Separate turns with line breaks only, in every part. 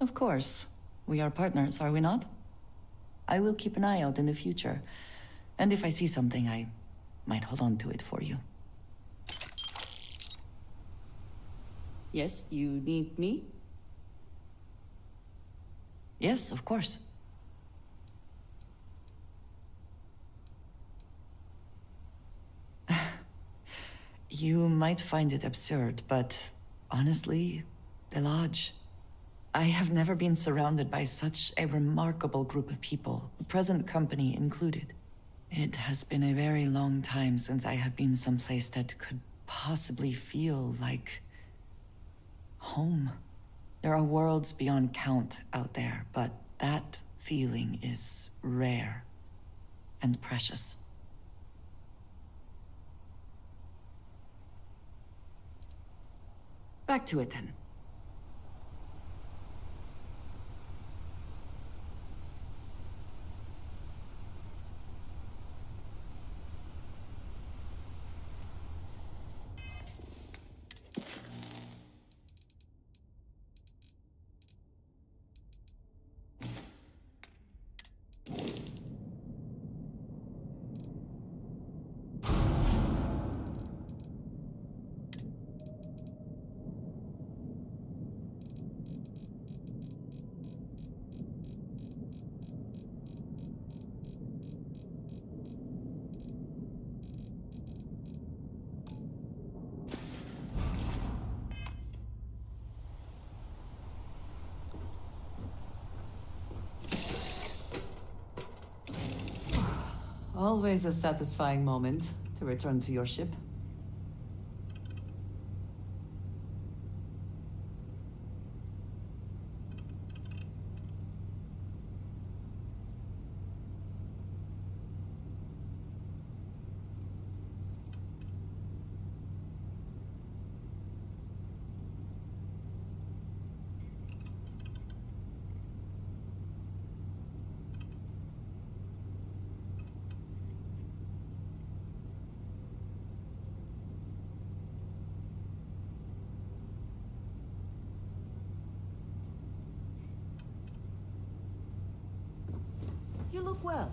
Of course. We are partners, are we not? I will keep an eye out in the future. And if I see something, I might hold on to it for you.
Yes, you need me?
Yes, of course. You might find it absurd, but honestly, the Lodge. I have never been surrounded by such a remarkable group of people, present company included. It has been a very long time since I have been someplace that could possibly feel like home. There are worlds beyond count out there, but that feeling is rare and precious. Back to it then.
Always a satisfying moment to return to your ship. You look well.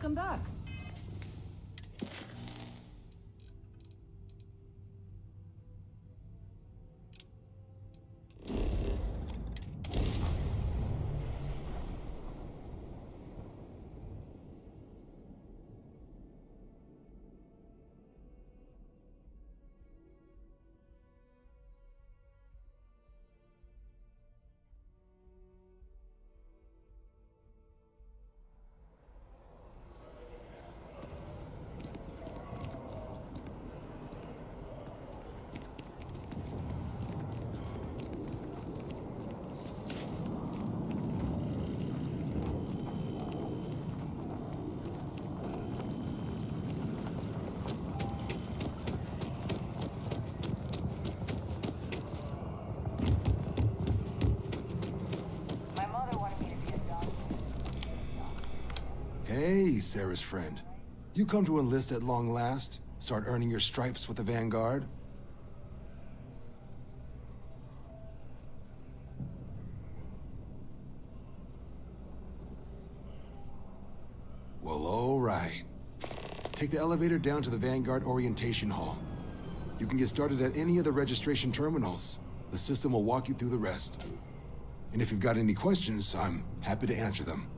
welcome back.
Hey, Sarah's friend. You come to enlist at long last? Start earning your stripes with the Vanguard? Well, all right. Take the elevator down to the Vanguard Orientation Hall. You can get started at any of the registration terminals. The system will walk you through the rest. And if you've got any questions, I'm happy to answer them.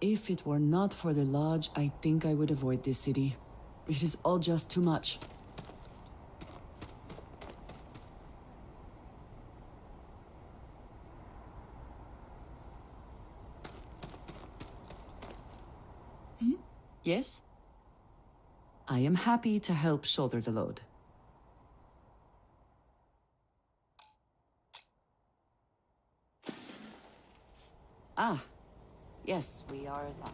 If it were not for the lodge, I think I would avoid this city. It is all just too much. Yes? I am happy to help shoulder the load. Ah, yes, we are live.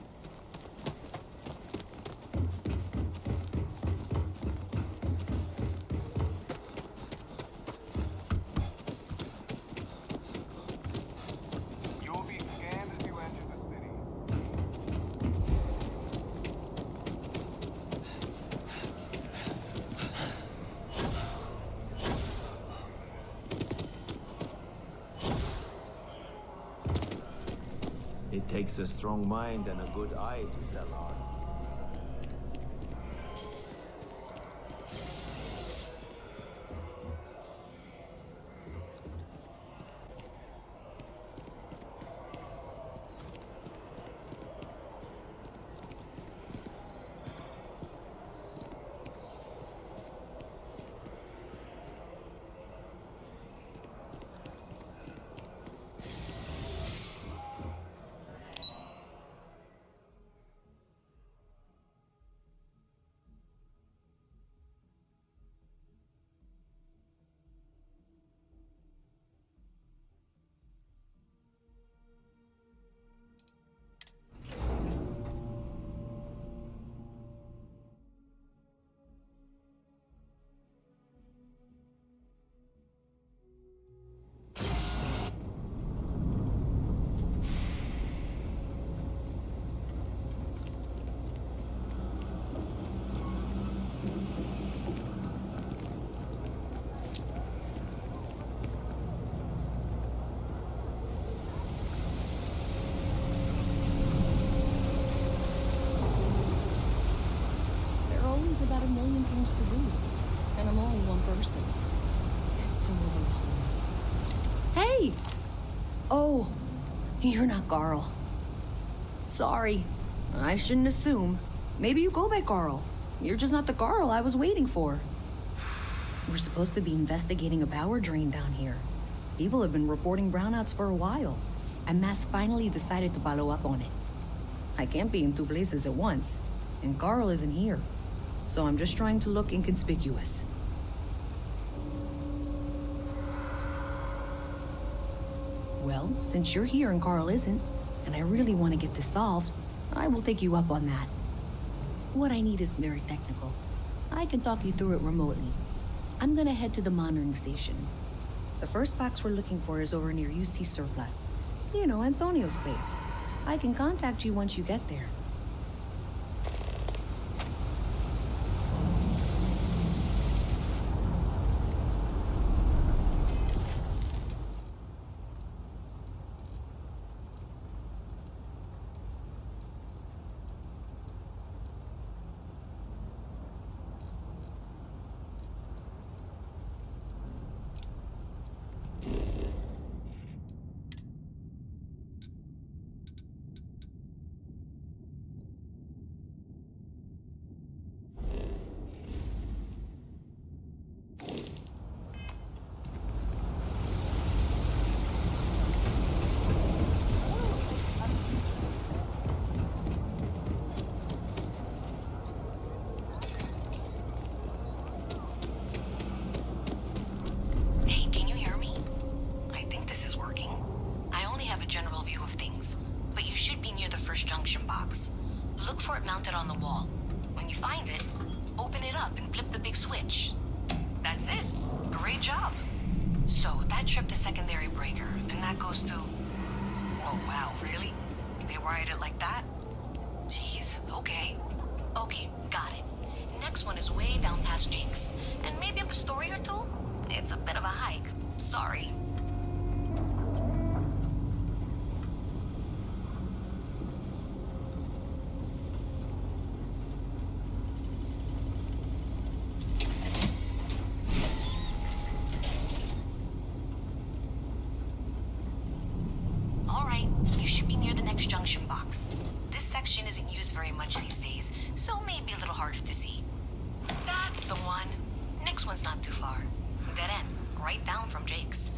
You will be scanned as you enter the city.
It takes a strong mind and a good eye to sell art.
About a million things to do, and I'm only one person. It's so overwhelming. Hey! Oh, you're not Carl. Sorry, I shouldn't assume. Maybe you go by Carl. You're just not the Carl I was waiting for. We're supposed to be investigating a power drain down here. People have been reporting brownouts for a while, and Mass finally decided to follow up on it. I can't be in two places at once, and Carl isn't here. so I'm just trying to look inconspicuous. Well, since you're here and Carl isn't, and I really want to get this solved, I will take you up on that. What I need is very technical. I can talk you through it remotely. I'm gonna head to the monitoring station. The first box we're looking for is over near UC Surplus. You know, Antonio's place. I can contact you once you get there.
Hey, can you hear me? I think this is working. I only have a general view of things, but you should be near the first junction box. Look for it mounted on the wall. When you find it, open it up and flip the big switch. That's it. Great job. So that tripped the secondary breaker, and that goes to... Oh, wow, really? They wired it like that? Jeez, okay. Okay, got it. Next one is way down past Jake's, and maybe up a story or two? It's a bit of a hike. Sorry. All right, you should be near the next junction box. This section isn't used very much these days, so maybe a little harder to see. That's the one. Next one's not too far. Dead end, right down from Jake's.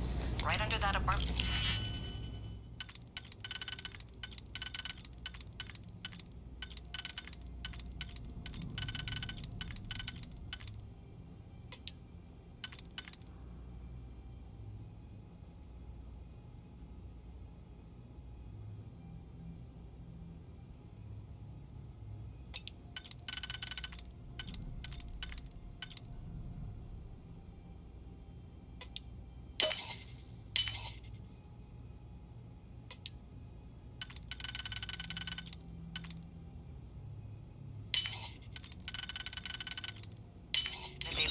Right under that apartment.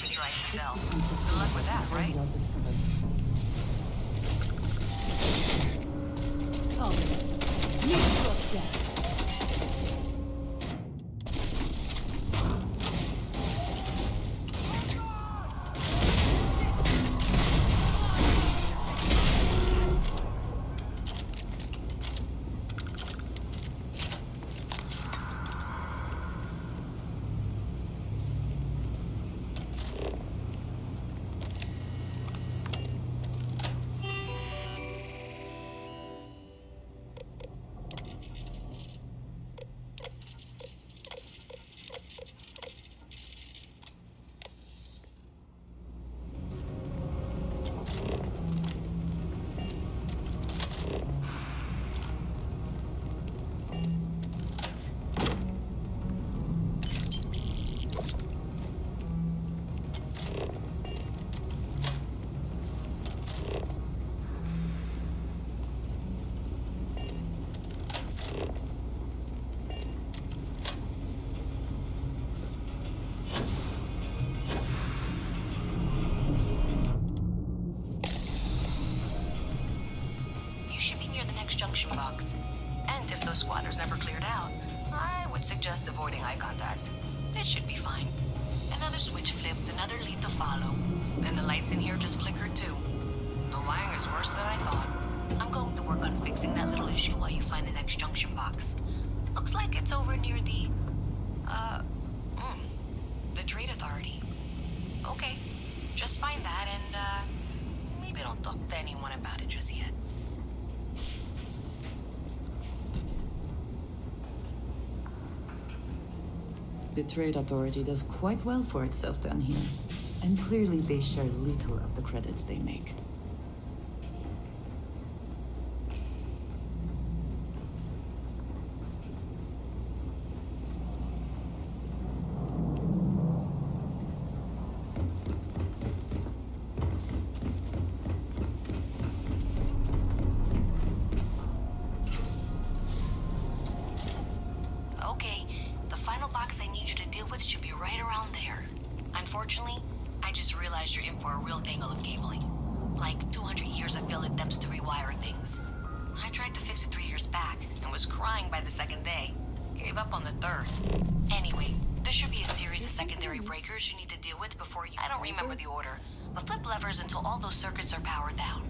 Trying to sell. Good luck with that, right?
Well discovered. Oh, you look dead.
Junction box. And if those squatters never cleared out, I would suggest avoiding eye contact. It should be fine. Another switch flipped, another lead to follow. Then the lights in here just flickered too. The wiring is worse than I thought. I'm going to work on fixing that little issue while you find the next junction box. Looks like it's over near the Trade Authority. Okay, just find that and maybe don't talk to anyone about it just yet.
The Trade Authority does quite well for itself down here. And clearly they share little of the credits they make.
Okay, the final box I need you to deal with should be right around there. Unfortunately, I just realized you're in for a real tangle of cabling. Like 200 years of field attempts to rewire things. I tried to fix it 3 years back and was crying by the second day. Gave up on the third. Anyway, there should be a series of secondary breakers you need to deal with before you... I don't remember the order, but flip levers until all those circuits are powered down.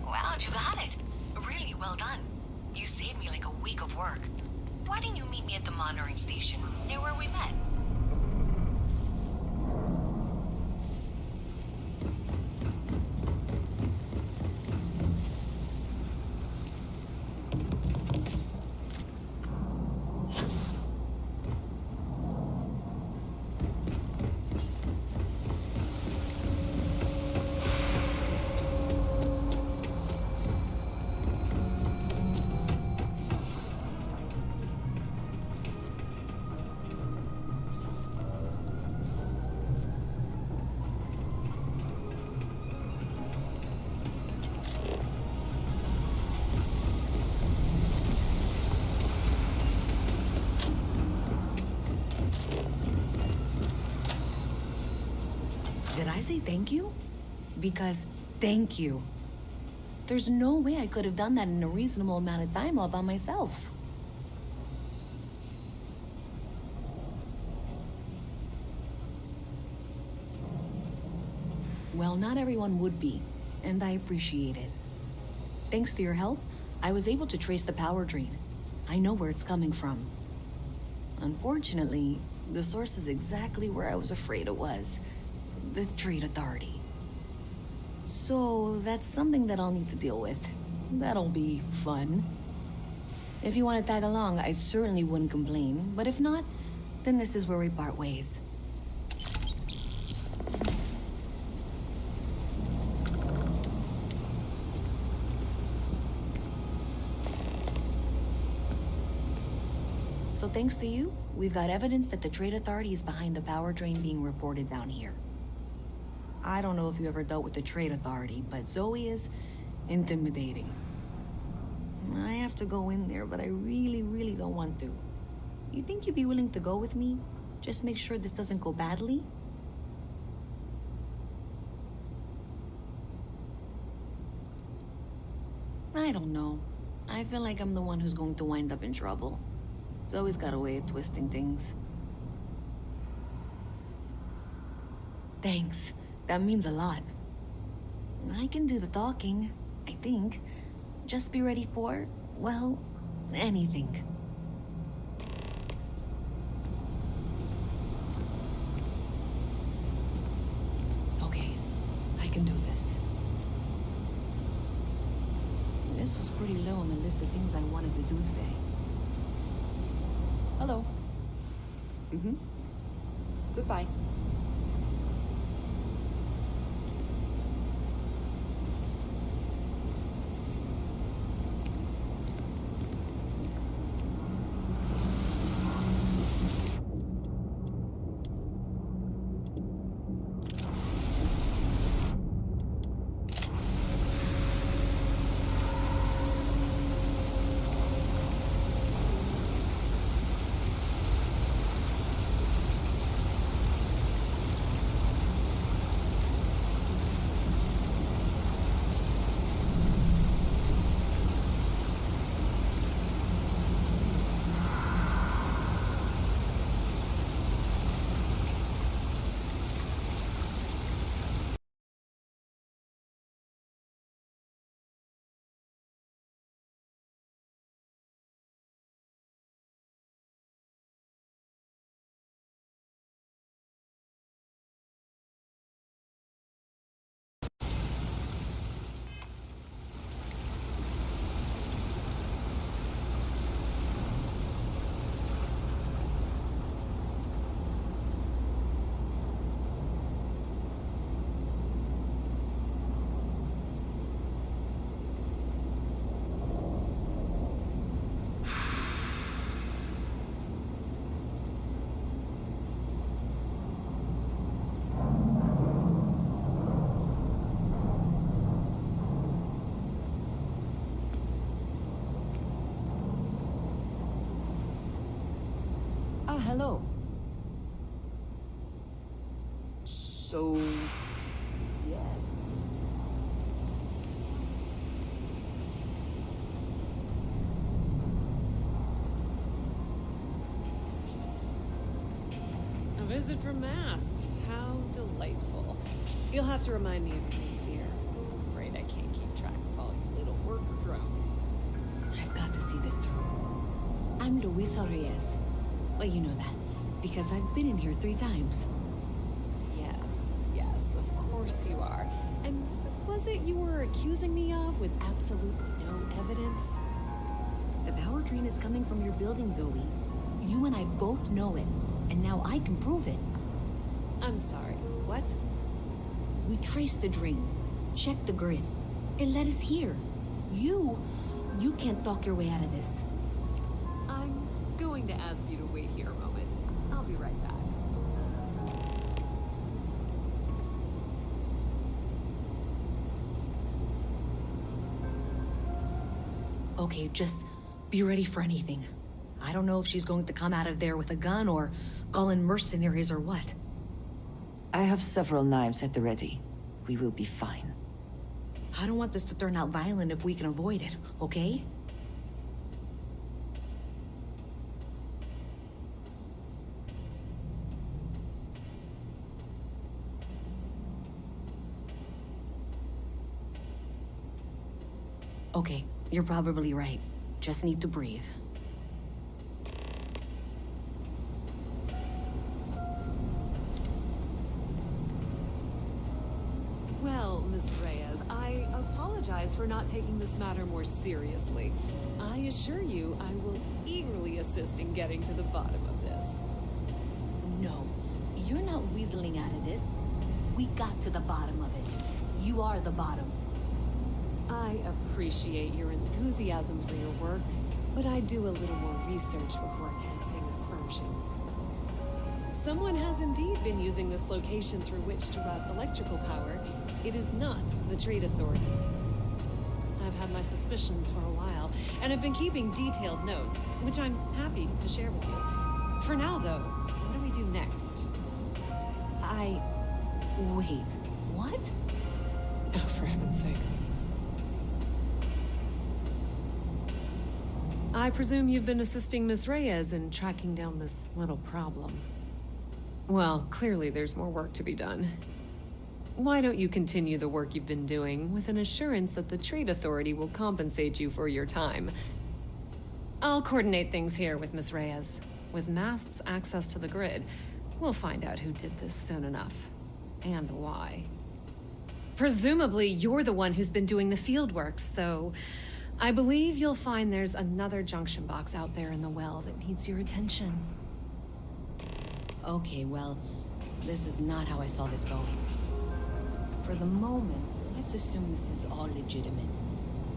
Wow, you got it. Really well done. You saved me like a week of work. Why didn't you meet me at the monitoring station, near where we met? Did I say thank you? Because thank you. There's no way I could have done that in a reasonable amount of time all by myself. Well, not everyone would be, and I appreciate it. Thanks to your help, I was able to trace the power drain. I know where it's coming from. Unfortunately, the source is exactly where I was afraid it was. The Trade Authority. So that's something that I'll need to deal with. That'll be fun. If you want to tag along, I certainly wouldn't complain, but if not, then this is where we part ways. So thanks to you, we've got evidence that the Trade Authority is behind the power drain being reported down here. I don't know if you ever dealt with the Trade Authority, but Zoe is intimidating. I have to go in there, but I really don't want to. You think you'd be willing to go with me? Just make sure this doesn't go badly? I don't know. I feel like I'm the one who's going to wind up in trouble. Zoe's got a way of twisting things. Thanks. That means a lot. I can do the talking, I think. Just be ready for, well, anything. Okay, I can do this. This was pretty low on the list of things I wanted to do today.
Hello. Goodbye. hello. So... yes.
A visit from Mast. How delightful. You'll have to remind me of your name, dear. I'm afraid I can't keep track of all you little worker drones.
I've got to see this through. I'm Luisa Reyes. Well, you know that, because I've been in here 3 times.
Yes, of course you are. And what was it you were accusing me of with absolutely no evidence?
The power drain is coming from your building, Zoe. You and I both know it, and now I can prove it.
I'm sorry, what?
We traced the drain, checked the grid. It led us here. You can't talk your way out of this.
I'm going to ask you to wait here a moment. I'll be right back.
Okay, just be ready for anything. I don't know if she's going to come out of there with a gun or call in mercenaries or what.
I have several knives at the ready. We will be fine.
I don't want this to turn out violent if we can avoid it, okay? Okay, you're probably right. Just need to breathe.
Well, Miss Reyes, I apologize for not taking this matter more seriously. I assure you I will eagerly assist in getting to the bottom of this.
No, you're not weaseling out of this. We got to the bottom of it. You are the bottom.
I appreciate your enthusiasm for your work, but I do a little more research before casting aspersions. Someone has indeed been using this location through which to route electrical power. It is not the Trade Authority. I've had my suspicions for a while, and have been keeping detailed notes, which I'm happy to share with you. For now, though, what do we do next?
Wait, what?
Oh, for heaven's sake. I presume you've been assisting Miss Reyes in tracking down this little problem. Well, clearly there's more work to be done. Why don't you continue the work you've been doing with an assurance that the Trade Authority will compensate you for your time? I'll coordinate things here with Miss Reyes. With Mast's access to the grid, we'll find out who did this soon enough. And why. Presumably, you're the one who's been doing the field work, so I believe you'll find there's another junction box out there in the well that needs your attention.
Okay, well, this is not how I saw this going. For the moment, let's assume this is all legitimate.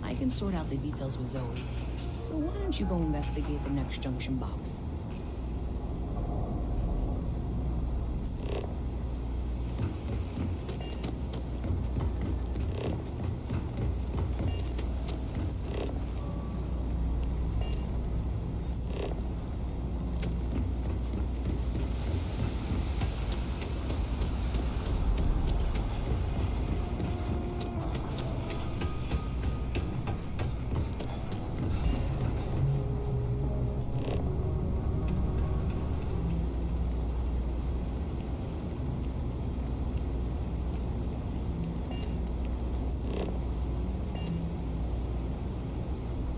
I can sort out the details with Zoe. So why don't you go investigate the next junction box?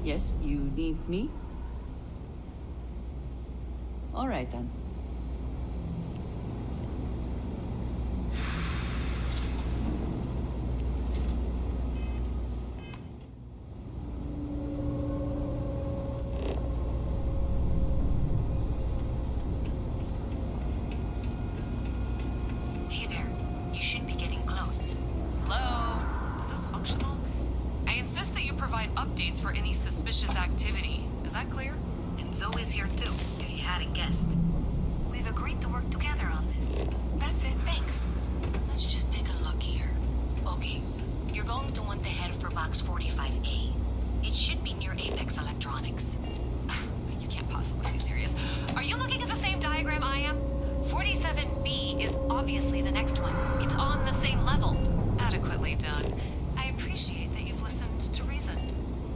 Yes, you need me? All right, then.
Hey there. You should be getting close.
Hello? Is this functional? I insist that you provide updates for any suspicious activity. Is that clear?
And Zoe's here too, if you hadn't guessed. We've agreed to work together on this. That's it, thanks. Let's just take a look here. Okay, you're going to want to head for box 45A. It should be near Apex Electronics.
You can't possibly be serious. Are you looking at the same diagram obviously the next one. It's on the same level. Adequately done. I appreciate that you've listened to reason.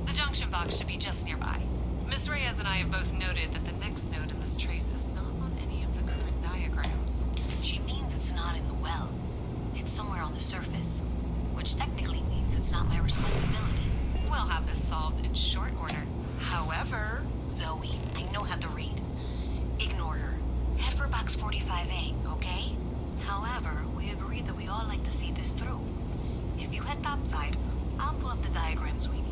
The junction box should be just nearby. Miss Reyes and I have both noted that the next node in this trace is not on any of the current diagrams.
She means it's not in the well. It's somewhere on the surface. Which technically means it's not my responsibility.
We'll have this solved in short order. However...
Zoe, I know how to read. Ignore her. Head for box 45A, okay? However, we agreed that we all like to see this through. If you head topside, I'll pull up the diagrams we need.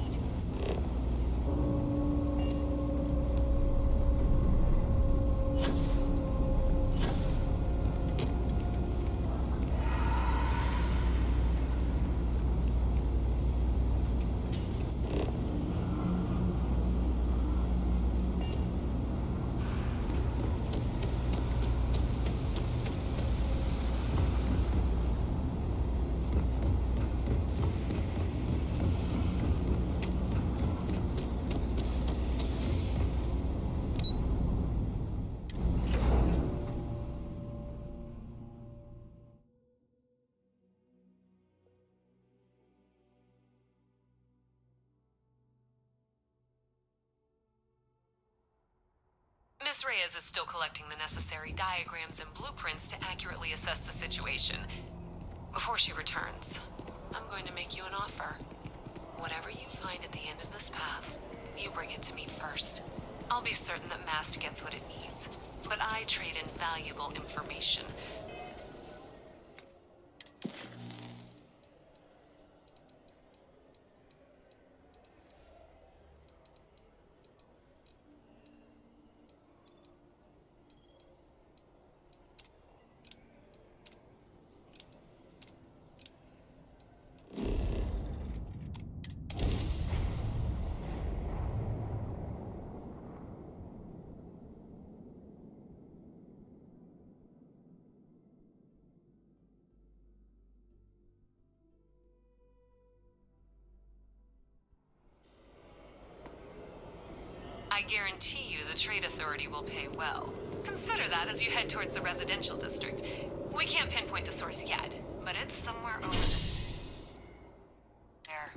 Miss Reyes is still collecting the necessary diagrams and blueprints to accurately assess the situation. Before she returns, I'm going to make you an offer. Whatever you find at the end of this path, you bring it to me first. I'll be certain that Mast gets what it needs, but I trade in valuable information. I guarantee you the Trade Authority will pay well. Consider that as you head towards the residential district. We can't pinpoint the source yet, but it's somewhere over there.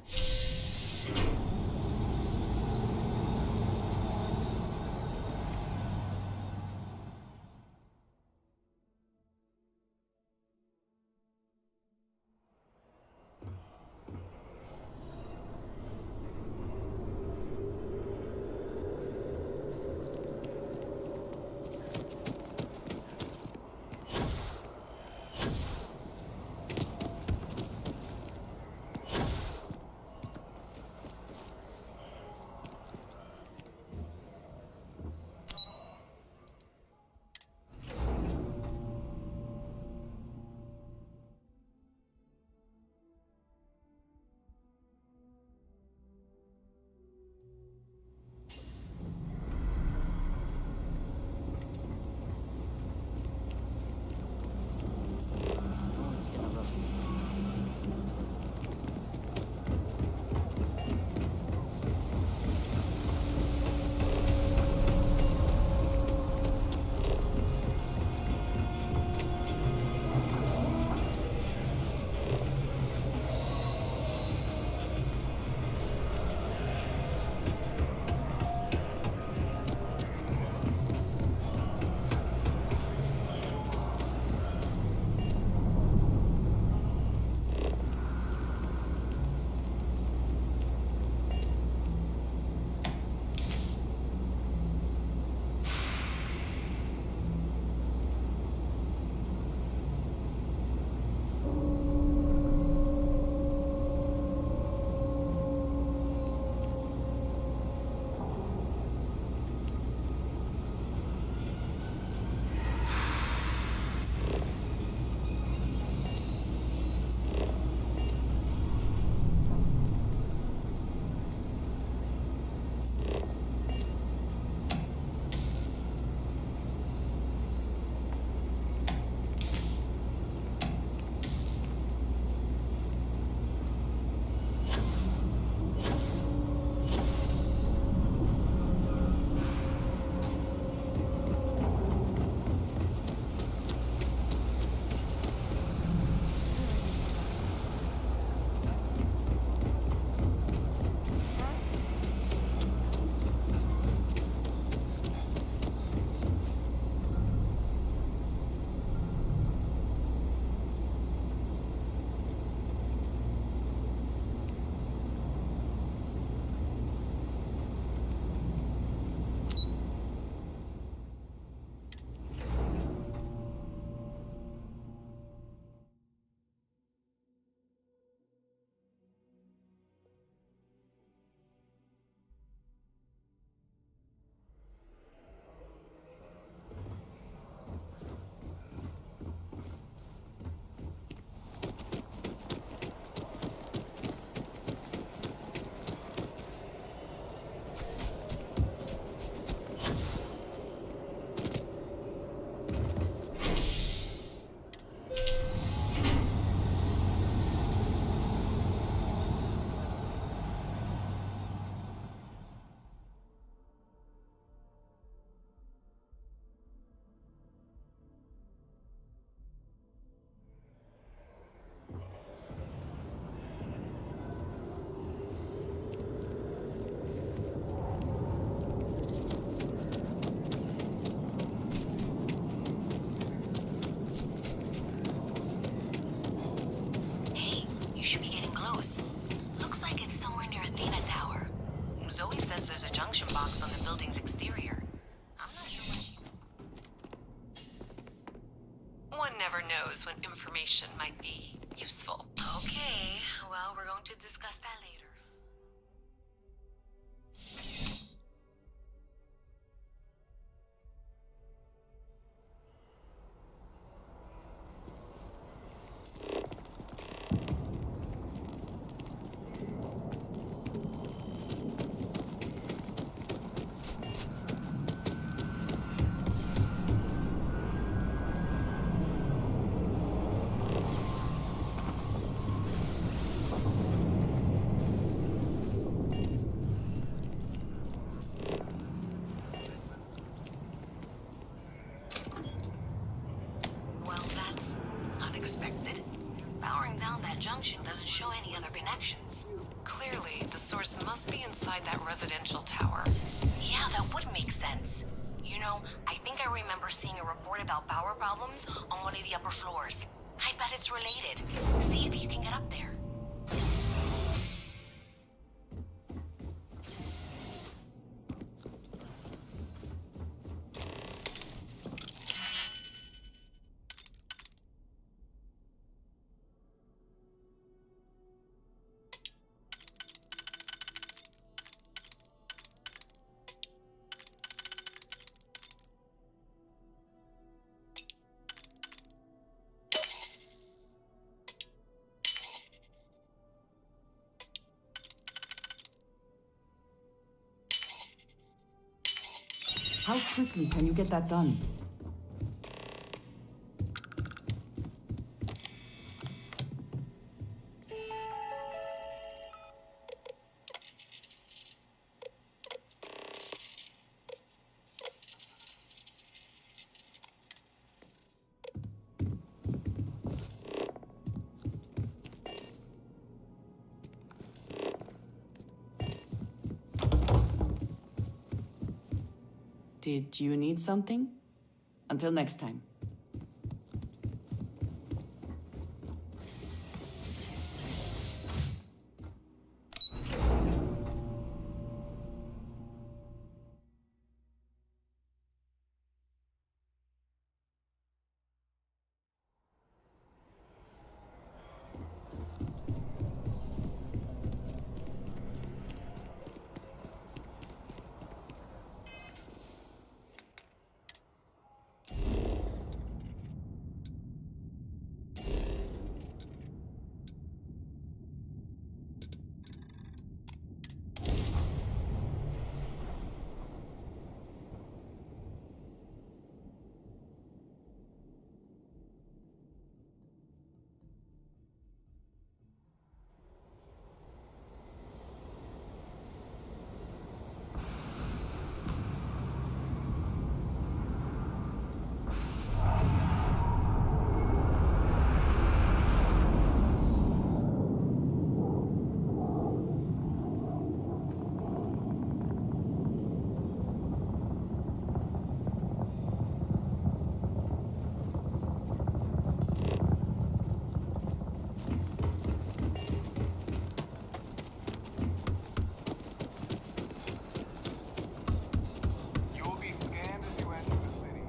She says there's a junction box on the building's exterior. I'm not sure why she knows.
One never knows when information might be useful.
Okay, well, we're going to discuss that later. Well, that's unexpected. Powering down that junction doesn't show any other connections.
Clearly, the source must be inside that residential tower.
Yeah, that would make sense. You know, I think I remember seeing a report about power problems on one of the upper floors. I bet it's related. See if you can get up there.
How quickly can you get that done? Did you need something? Until next time.
You will be scanned as you enter the city.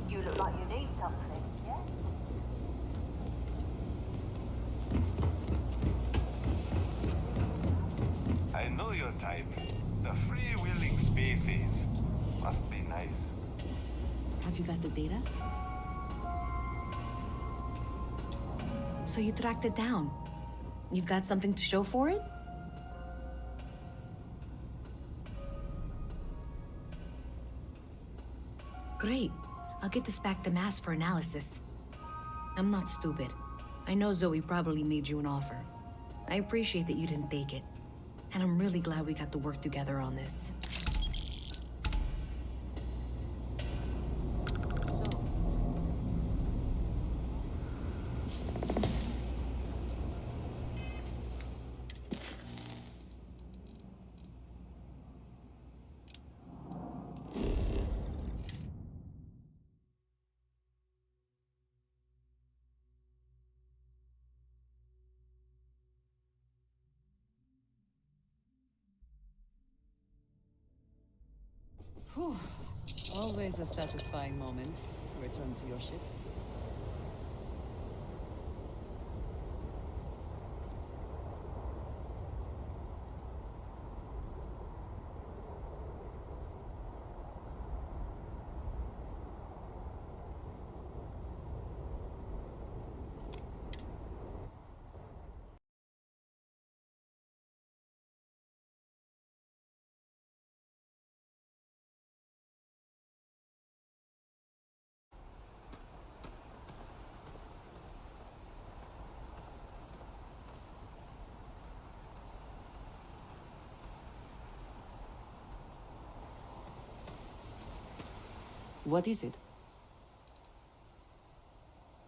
You look like you need something, yeah?
I know your type. The freewheeling species. Must be nice.
Have you got the data? So you tracked it down. You've got something to show for it?
Great. I'll get this back to Mass for analysis. I'm not stupid. I know Zoe probably made you an offer. I appreciate that you didn't take it. And I'm really glad we got to work together on this.
Whew. Always a satisfying moment to return to your ship. What is it?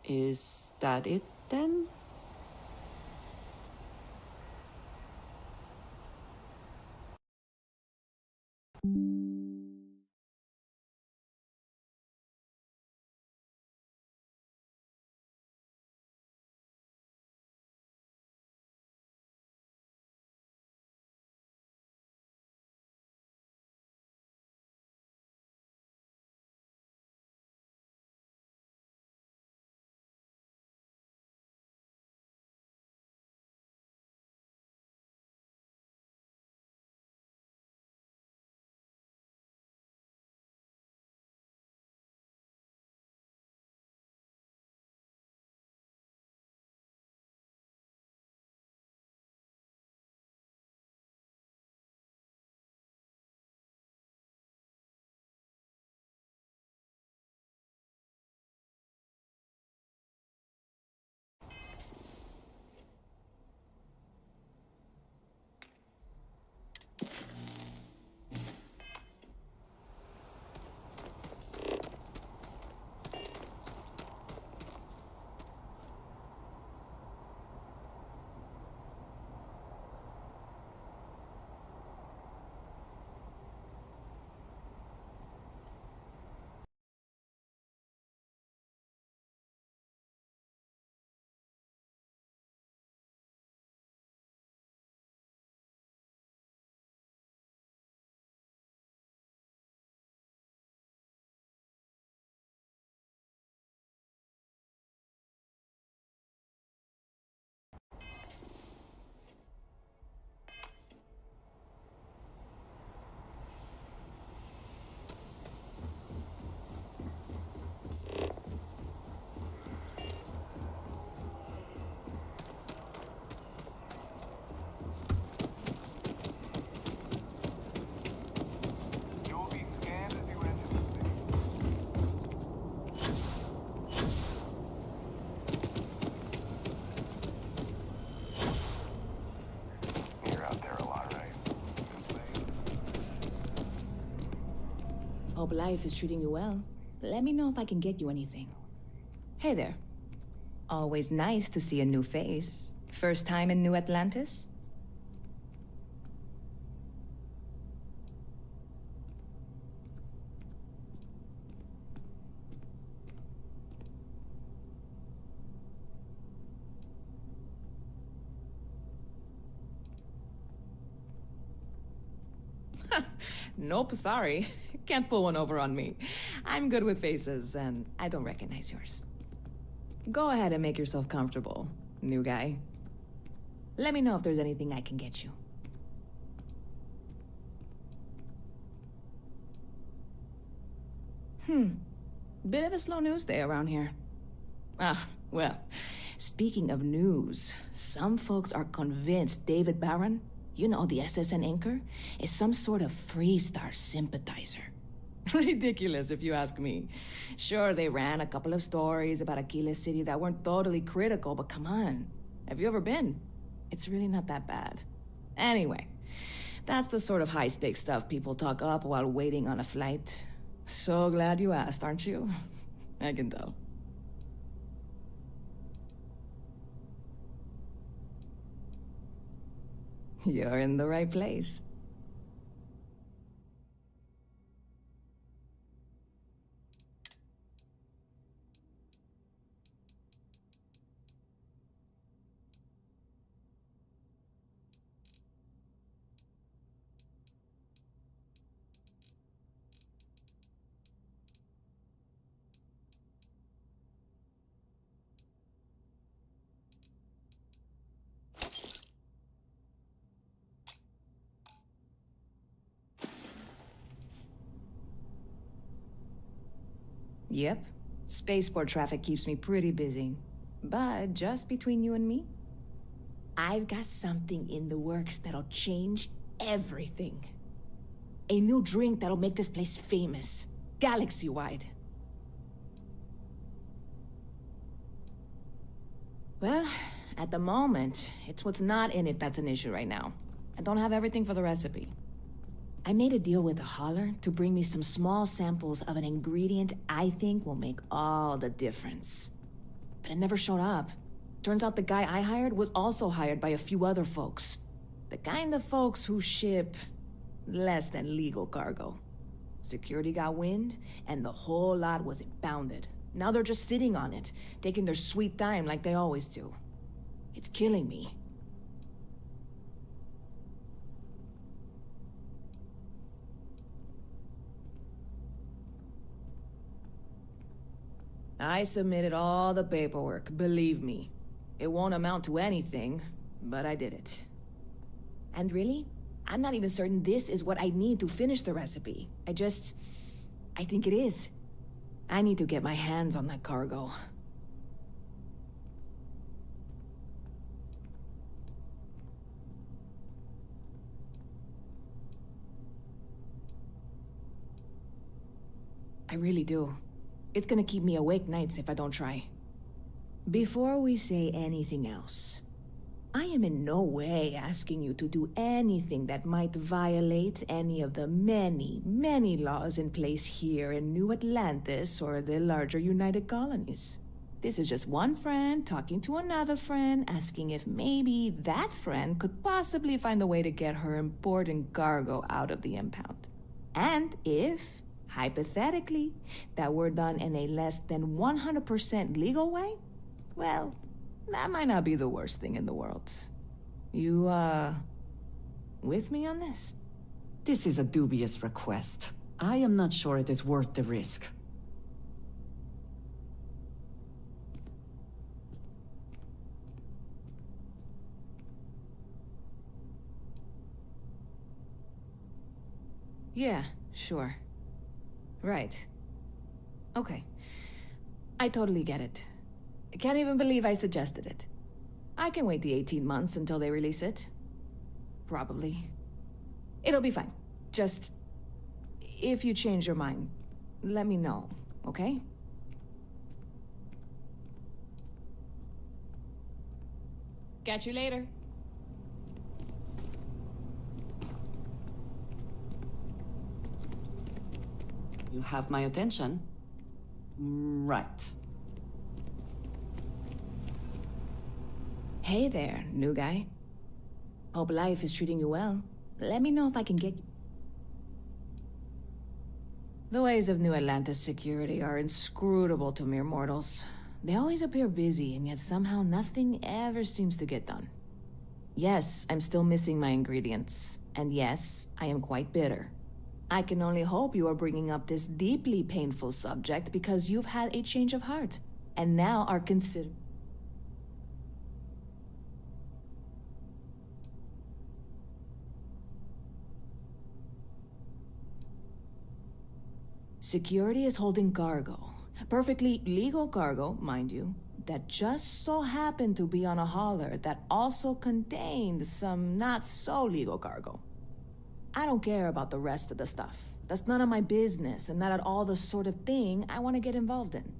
Is that it, then?
You'll be scanned as you enter the station. You're out there a lot, right? This way?
Hope life is treating you well. Let me know if I can get you anything. Hey there. Always nice to see a new face. First time in New Atlantis? Nope, sorry. Can't pull one over on me. I'm good with faces, and I don't recognize yours. Go ahead and make yourself comfortable, new guy. Let me know if there's anything I can get you. Bit of a slow news day around here. Ah, well, speaking of news, some folks are convinced David Barron, you know, the SSN anchor, is some sort of Freestar sympathizer. Ridiculous, if you ask me. Sure, they ran a couple of stories about Aquila City that weren't totally critical, but come on. Have you ever been? It's really not that bad. Anyway, that's the sort of high-stakes stuff people talk up while waiting on a flight. So glad you asked, aren't you? I can tell. You're in the right place. Yep. Spaceport traffic keeps me pretty busy. But just between you and me, I've got something in the works that'll change everything. A new drink that'll make this place famous, galaxy-wide. Well, at the moment, it's what's not in it that's an issue right now. I don't have everything for the recipe. I made a deal with the hauler to bring me some small samples of an ingredient I think will make all the difference. But it never showed up. Turns out the guy I hired was also hired by a few other folks. The kind of folks who ship less than legal cargo. Security got wind, and the whole lot was impounded. Now they're just sitting on it, taking their sweet time like they always do. It's killing me. I submitted all the paperwork, believe me. It won't amount to anything, but I did it. And really, I'm not even certain this is what I need to finish the recipe. I think it is. I need to get my hands on that cargo. I really do. It's gonna keep me awake nights if I don't try. Before we say anything else, I am in no way asking you to do anything that might violate any of the many, many laws in place here in New Atlantis or the larger United Colonies. This is just one friend talking to another friend, asking if maybe that friend could possibly find a way to get her important cargo out of the impound. And if, hypothetically, that were done in a less than 100% legal way, well, that might not be the worst thing in the world. You, with me on this?
This is a dubious request. I am not sure it is worth the risk.
Yeah, sure. Right. Okay. I totally get it. I can't even believe I suggested it. I can wait the 18 months until they release it. Probably. It'll be fine. Just, if you change your mind, let me know, okay? Catch you later.
You have my attention. Right.
Hey there, new guy. Hope life is treating you well. Let me know if I can get you. The ways of New Atlantis security are inscrutable to mere mortals. They always appear busy, and yet somehow nothing ever seems to get done. Yes, I'm still missing my ingredients. And yes, I am quite bitter. I can only hope you are bringing up this deeply painful subject because you've had a change of heart, and now are considered. Security is holding cargo. Perfectly legal cargo, mind you, that just so happened to be on a hauler that also contained some not-so-legal cargo. I don't care about the rest of the stuff. That's none of my business, and not at all the sort of thing I want to get involved in.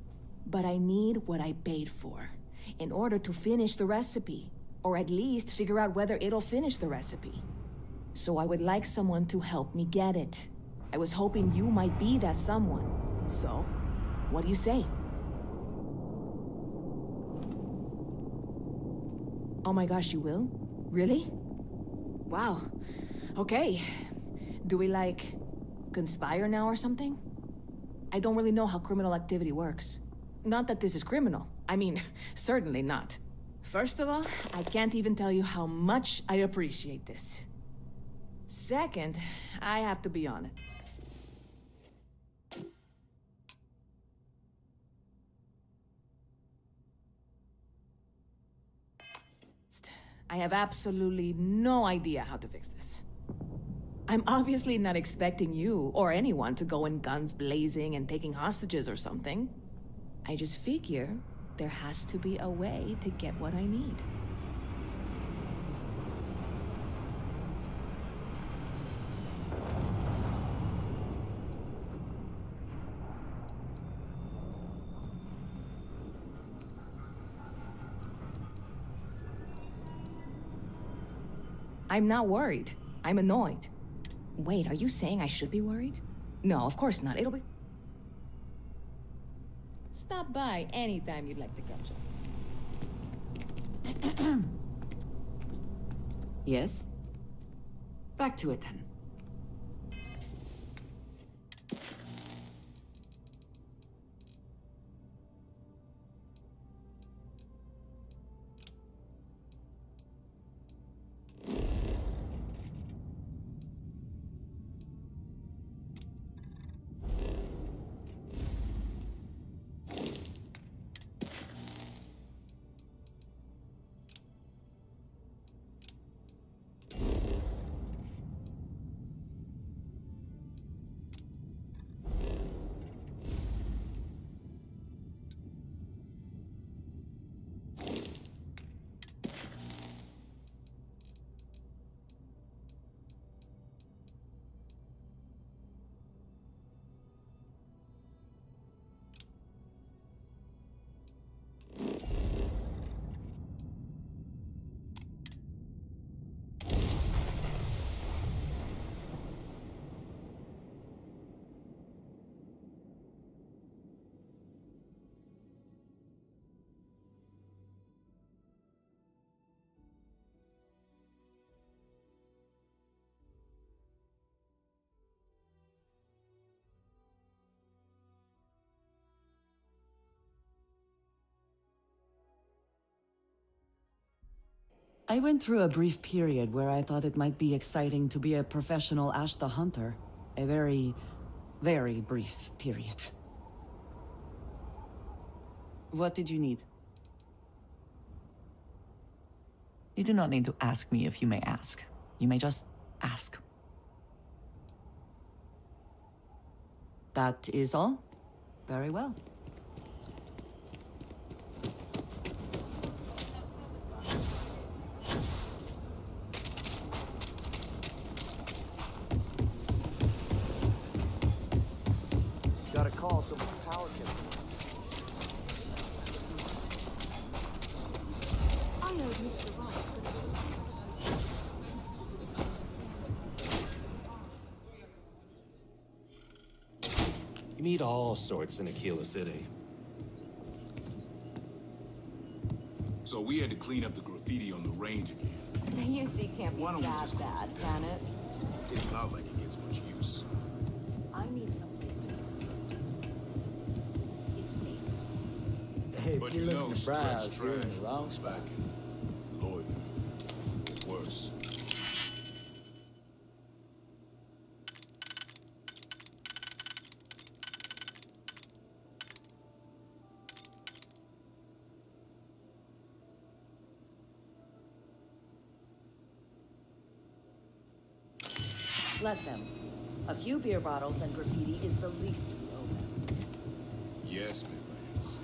But I need what I paid for, in order to finish the recipe, or at least figure out whether it'll finish the recipe. So I would like someone to help me get it. I was hoping you might be that someone. So, what do you say? Oh my gosh, you will? Really? Wow. Okay. Do we, like, conspire now or something? I don't really know how criminal activity works. Not that this is criminal. I mean, certainly not. First of all, I can't even tell you how much I appreciate this. Second, I have to be honest. I have absolutely no idea how to fix this. I'm obviously not expecting you or anyone to go in guns blazing and taking hostages or something. I just figure there has to be a way to get what I need. I'm not worried. I'm annoyed. Wait, are you saying I should be worried? No, of course not. It'll be... Stop by anytime you'd like to catch up.
Yes? Back to it then. I went through a brief period where I thought it might be exciting to be a professional Ashta hunter. A very, very brief period. What did you need?
You do not need to ask me if you may ask. You may just ask.
That is all? Very well.
Gotta call some power kit.
I heard Mr. Ross.
You meet all sorts in Aquila City.
So we had to clean up the graffiti on the range again.
The UC can't be
Why don't we
that
just call
bad,
it
can it?
It's not like it gets much use.
I need someplace to go. It stinks.
Hey,
But
if you're
you
looking
know,
to browse,
Stretch
you're in
Trash
the wrong
was
spot.
back in Lloydville. Worse.
Let them. A few beer bottles and graffiti is the least we owe them.
Yes, Miss Vance.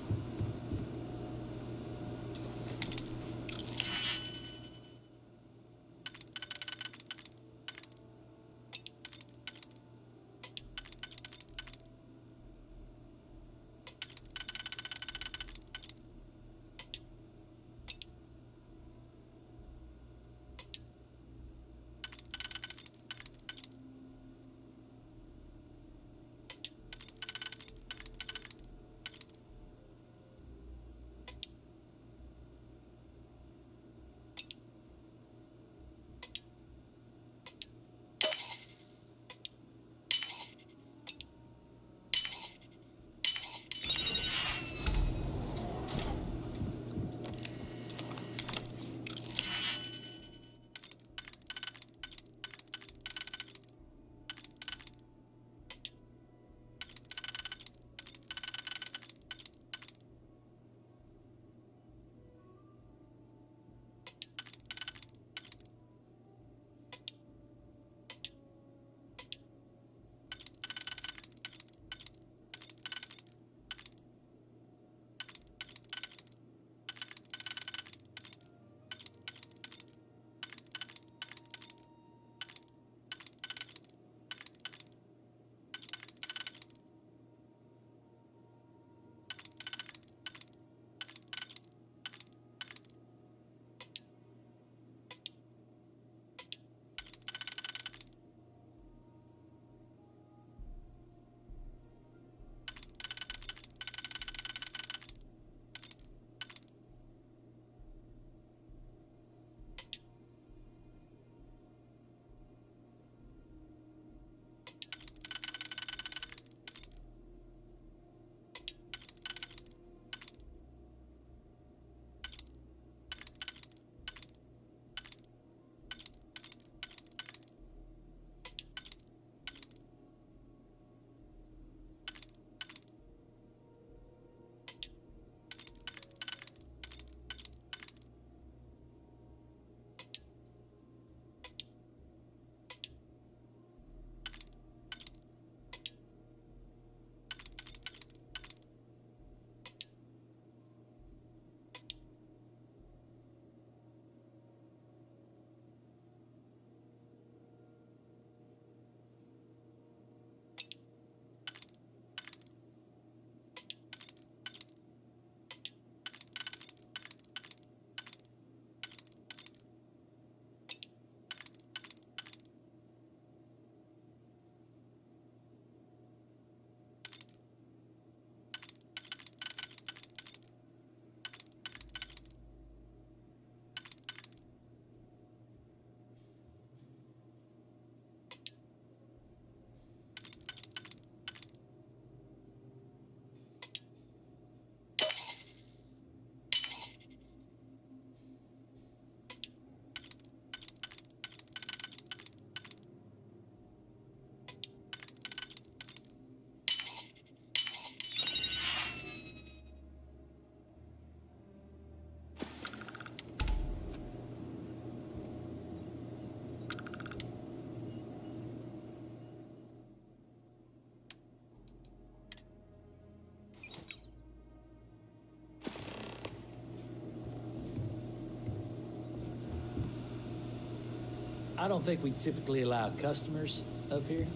I don't think we typically allow customers up here.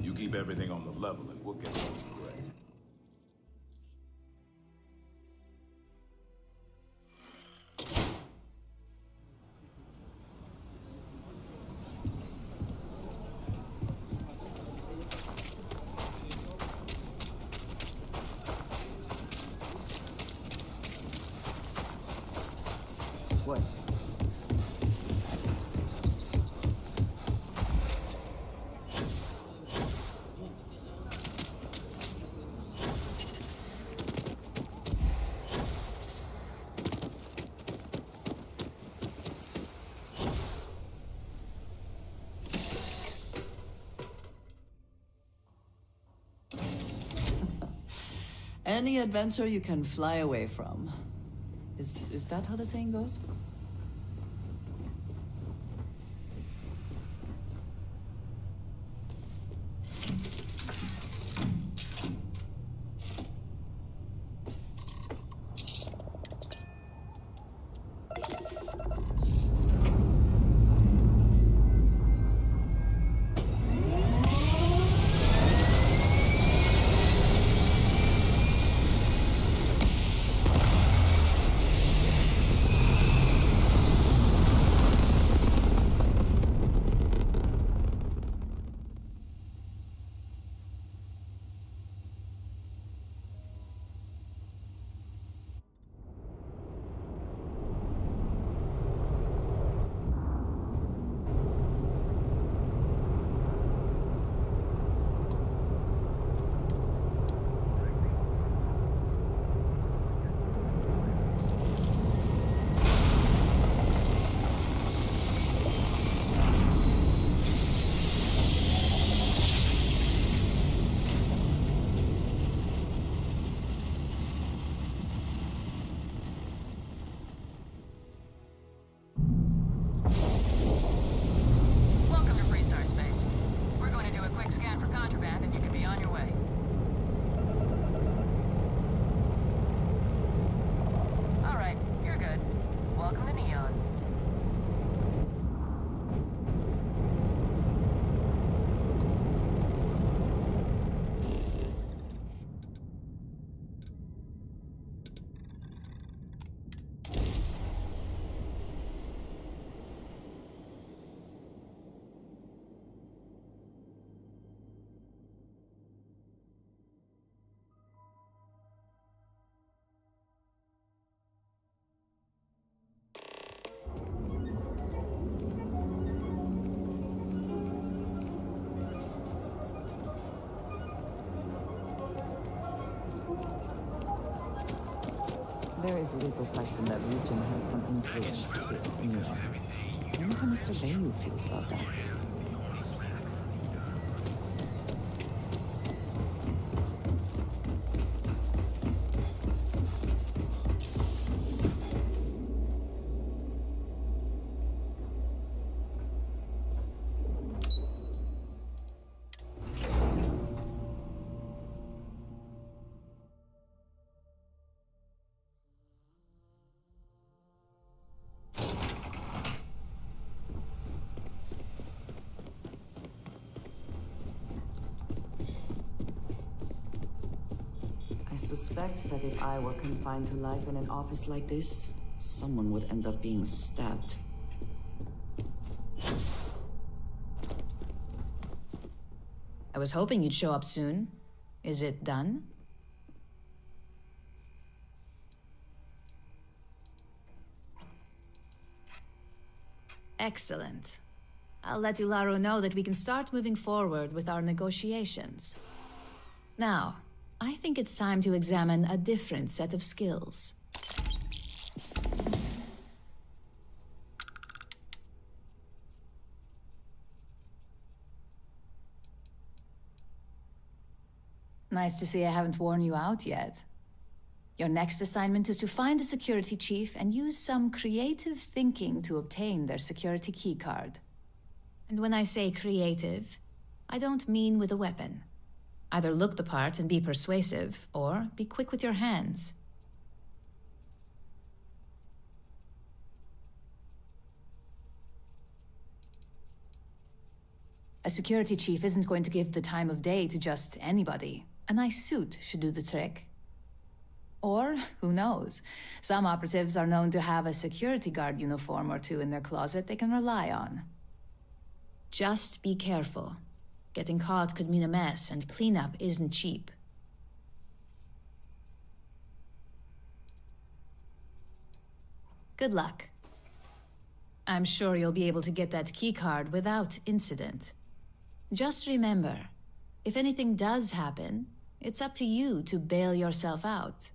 You keep everything on the level and we'll get it correct.
What? Any adventure you can fly away from. Is that how the saying goes? There is little question that region has some influence here in New York. I wonder how Mr. Bayou feels about that. I suspect that if I were confined to life in an office like this, someone would end up being stabbed.
I was hoping you'd show up soon. Is it done? Excellent. I'll let Ilaro know that we can start moving forward with our negotiations. Now, I think it's time to examine a different set of skills. Nice to see I haven't worn you out yet. Your next assignment is to find the security chief and use some creative thinking to obtain their security keycard. And when I say creative, I don't mean with a weapon. Either look the part and be persuasive, or be quick with your hands. A security chief isn't going to give the time of day to just anybody. A nice suit should do the trick. Or, who knows, some operatives are known to have a security guard uniform or two in their closet they can rely on. Just be careful. Getting caught could mean a mess, and cleanup isn't cheap. Good luck. I'm sure you'll be able to get that keycard without incident. Just remember, if anything does happen, it's up to you to bail yourself out.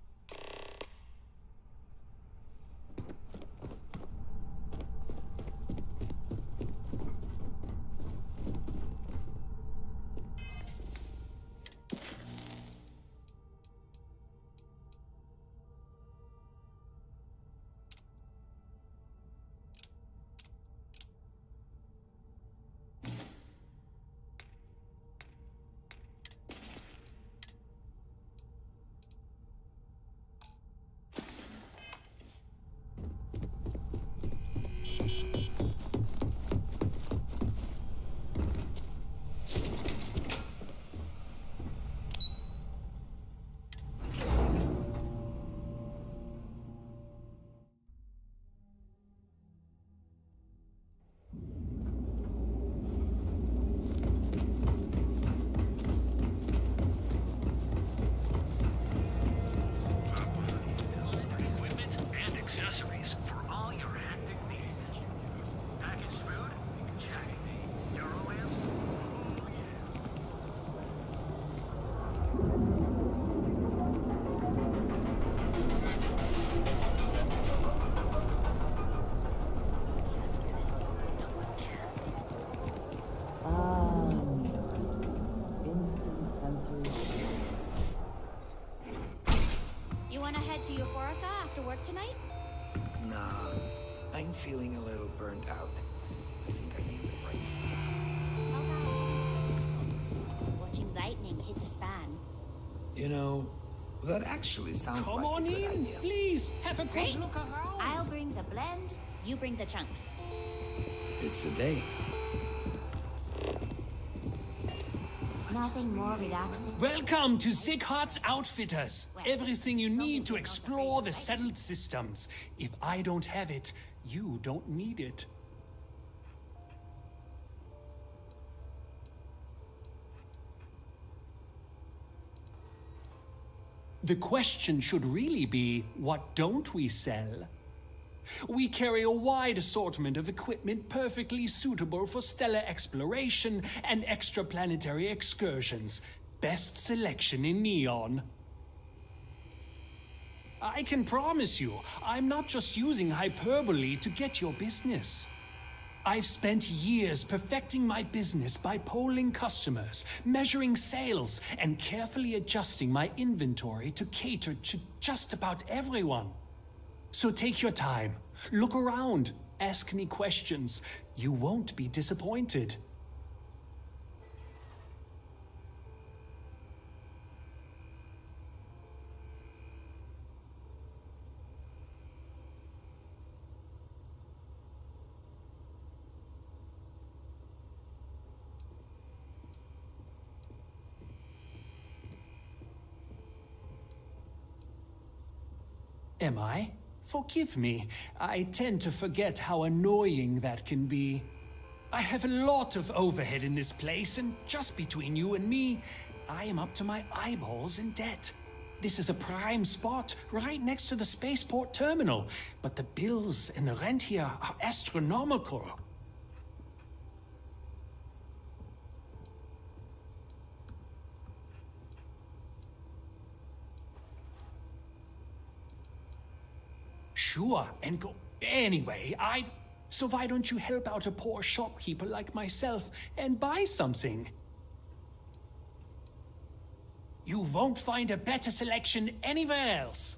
You want to head to Euphorica after work tonight?
Nah, I'm feeling a little burnt out. I think I need a break.
Watching lightning hit the span.
You know, that actually sounds
Come
like
on
a good
in,
idea.
please. Have a
Great.
good look around.
I'll bring the blend, you bring the chunks.
It's a date.
Nothing more relaxing.
Welcome to Sighardt's Outfitters. Everything you need to explore the settled systems. If I don't have it, you don't need it. The question should really be, what don't we sell? We carry a wide assortment of equipment perfectly suitable for stellar exploration and extraplanetary excursions. Best selection in Neon. I can promise you, I'm not just using hyperbole to get your business. I've spent years perfecting my business by polling customers, measuring sales, and carefully adjusting my inventory to cater to just about everyone. So take your time, look around, ask me questions. You won't be disappointed. Am I? Forgive me. I tend to forget how annoying that can be. I have a lot of overhead in this place, and just between you and me, I am up to my eyeballs in debt. This is a prime spot, right next to the spaceport terminal, but the bills and the rent here are astronomical. Sure, and go. Anyway, So why don't you help out a poor shopkeeper like myself and buy something? You won't find a better selection anywhere else.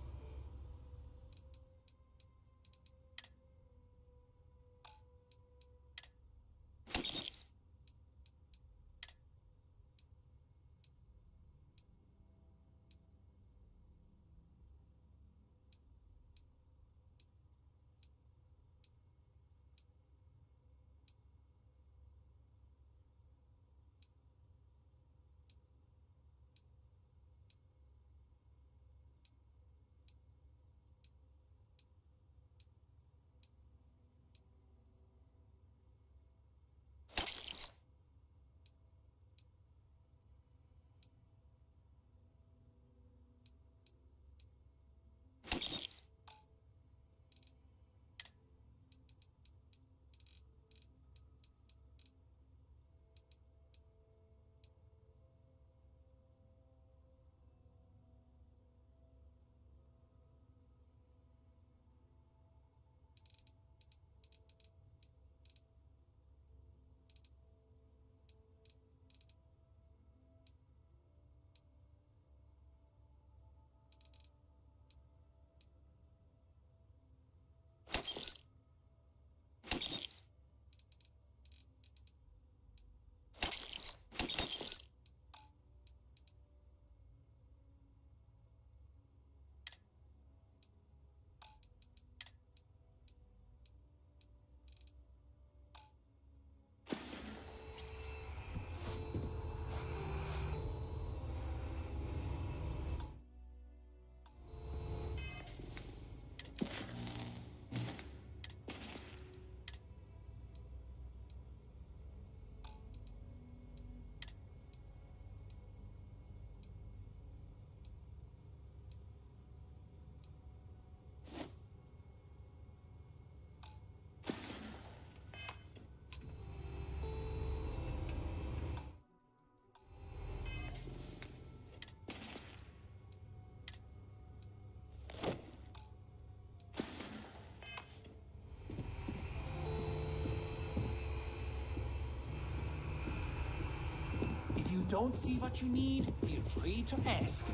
don't see what you need, feel free to ask.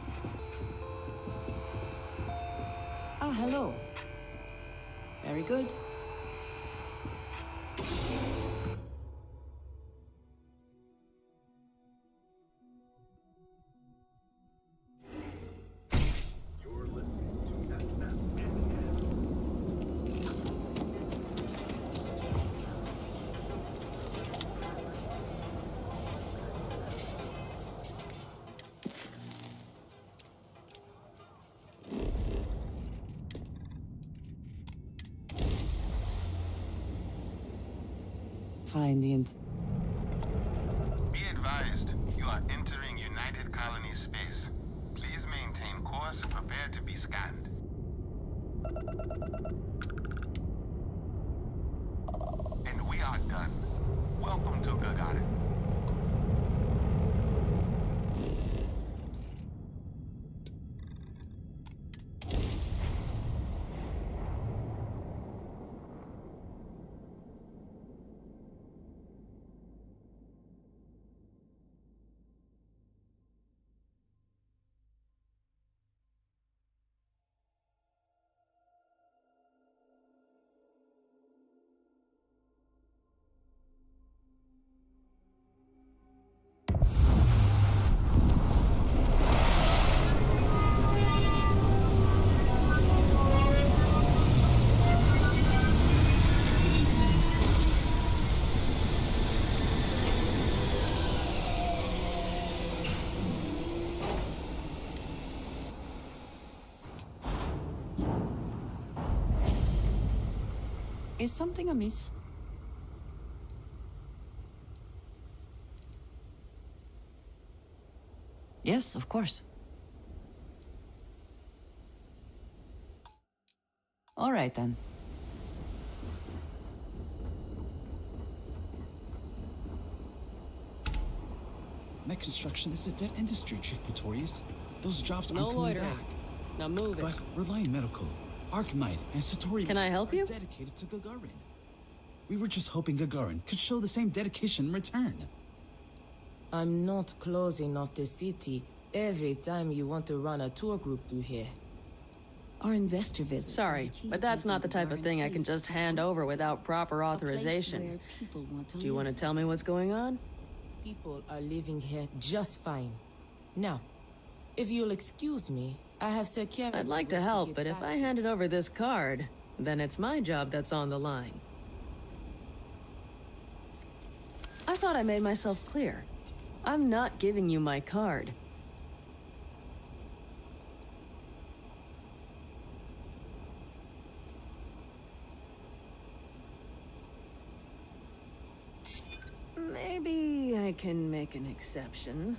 Ah, hello. Very good. Find the
Be advised, you are entering United Colony space. Please maintain course and prepare to be scanned. And we are done. Welcome to Gagarin.
Is something amiss?
Yes, of course.
All right then.
Mech construction is a dead industry, Chief Pretorius. Those jobs
No
aren't coming
loitering.
back.
Now move it.
But Reliant Medical, Archmite, and Satori
Can I help
are
you?
dedicated to Gagarin. We were just hoping Gagarin could show the same dedication in return.
I'm not closing off the city every time you want to run a tour group through here.
Our investor visits.
Sorry, but that's not the type of thing I can just hand over without proper authorization. Do you want to tell me what's going on?
People are living here just fine. Now, if you'll excuse me, I have security.
I'd like to help, but if I handed over this card, then it's my job that's on the line. I thought I made myself clear. I'm not giving you my card. Maybe I can make an exception.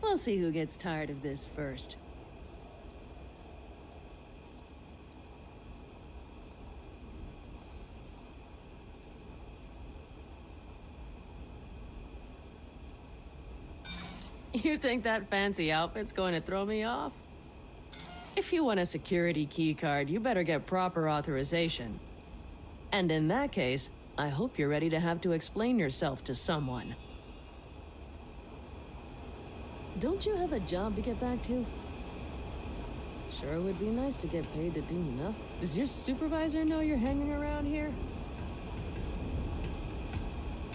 We'll see who gets tired of this first. You think that fancy outfit's going to throw me off? If you want a security key card, you better get proper authorization. And in that case, I hope you're ready to have to explain yourself to someone. Don't you have a job to get back to? Sure would be nice to get paid to do nothing. Does your supervisor know you're hanging around here?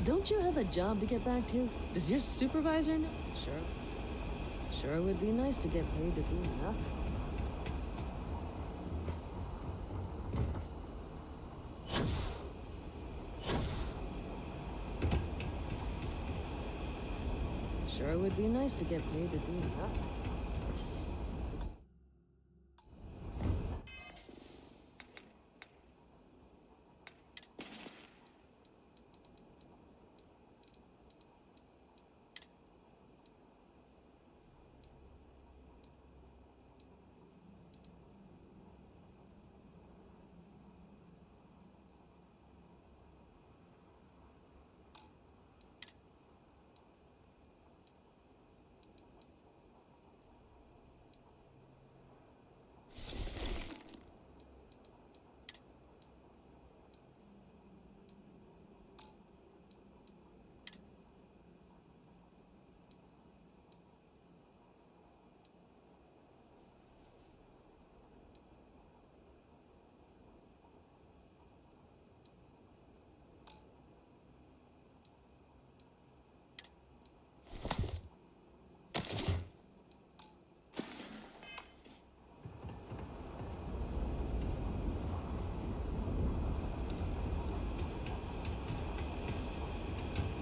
Don't you have a job to get back to? Does your supervisor know? Sure would be nice to get paid to do nothing. Sure would be nice to get paid to do nothing.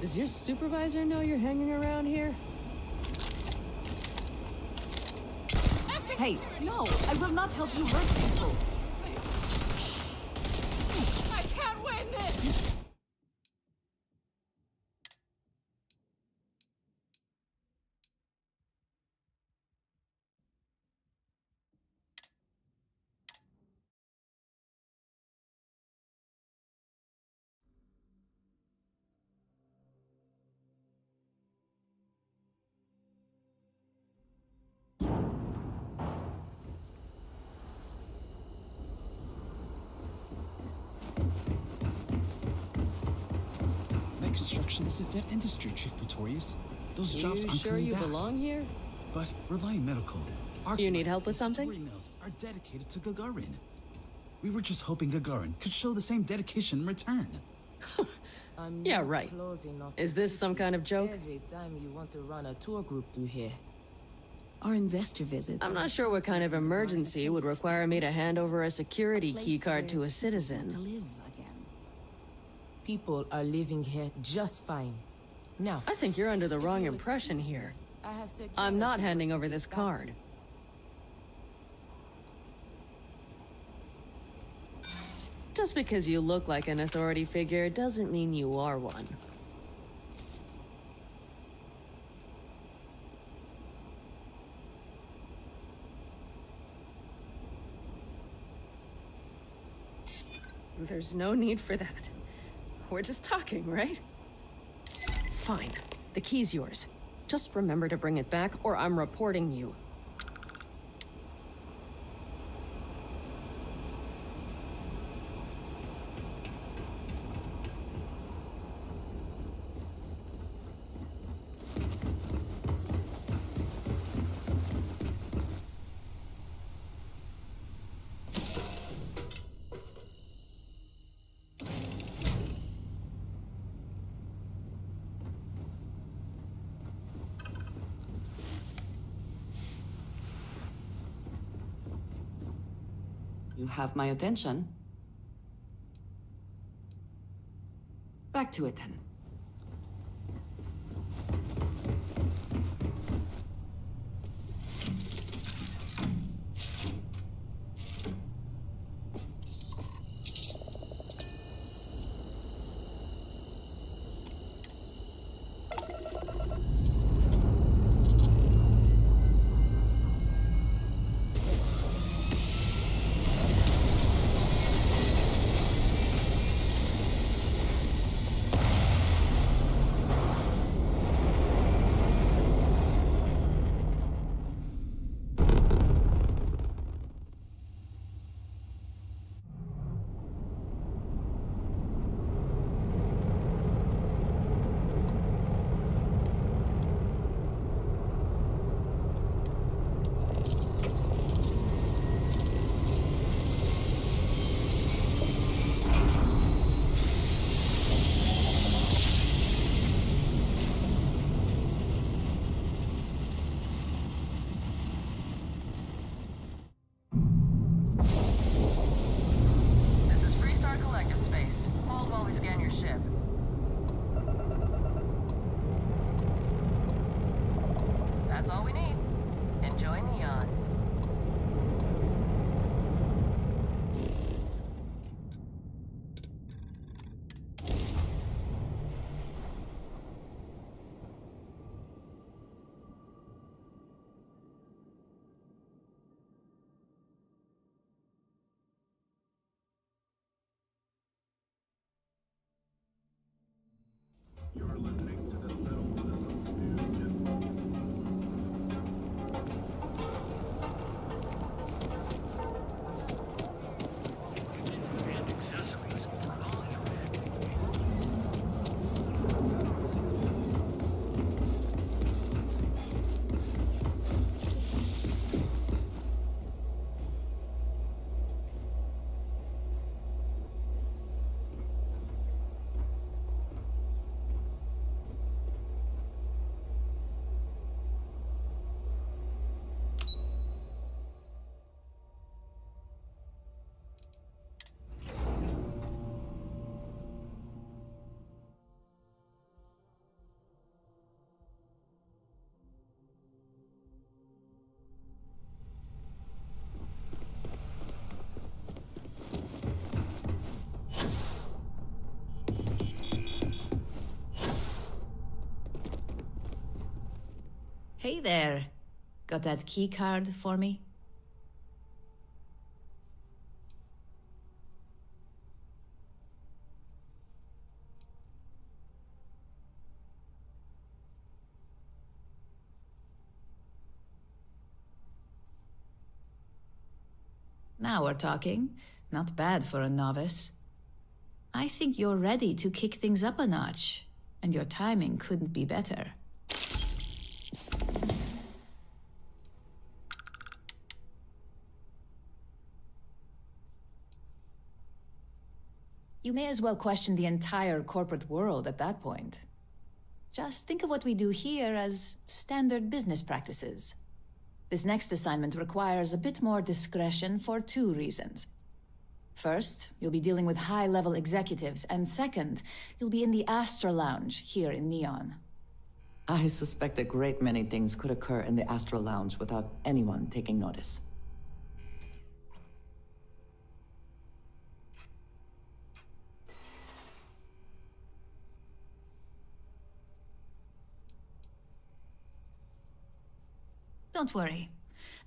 Does your supervisor know you're hanging around here?
Hey, no! I will not help you hurt people!
I can't win this!
Night construction is a dead industry, Chief Pretorius. Those jobs aren't
sure
coming
you
back.
belong here?
But Reliant Medical, our
You need help with something?
mills are dedicated to Gagarin. We were just hoping Gagarin could show the same dedication in return.
Yeah, right. Is this some kind of joke?
Every time you want to run a tour group through here.
Our investor visit.
I'm not sure what kind of emergency would require me to hand over a security keycard to a citizen.
People are living here just fine. Now,
I think you're under the wrong impression here. I'm not handing over this card. Just because you look like an authority figure doesn't mean you are one. There's no need for that. We're just talking, right? Fine. The key's yours. Just remember to bring it back, or I'm reporting you.
You have my attention. Back to it then.
Hey there. Got that key card for me? Now we're talking. Not bad for a novice. I think you're ready to kick things up a notch, and your timing couldn't be better. You may as well question the entire corporate world at that point. Just think of what we do here as standard business practices. This next assignment requires a bit more discretion for 2 reasons. First, you'll be dealing with high-level executives, and second, you'll be in the Astra Lounge here in Neon.
I suspect a great many things could occur in the Astra Lounge without anyone taking notice.
Don't worry.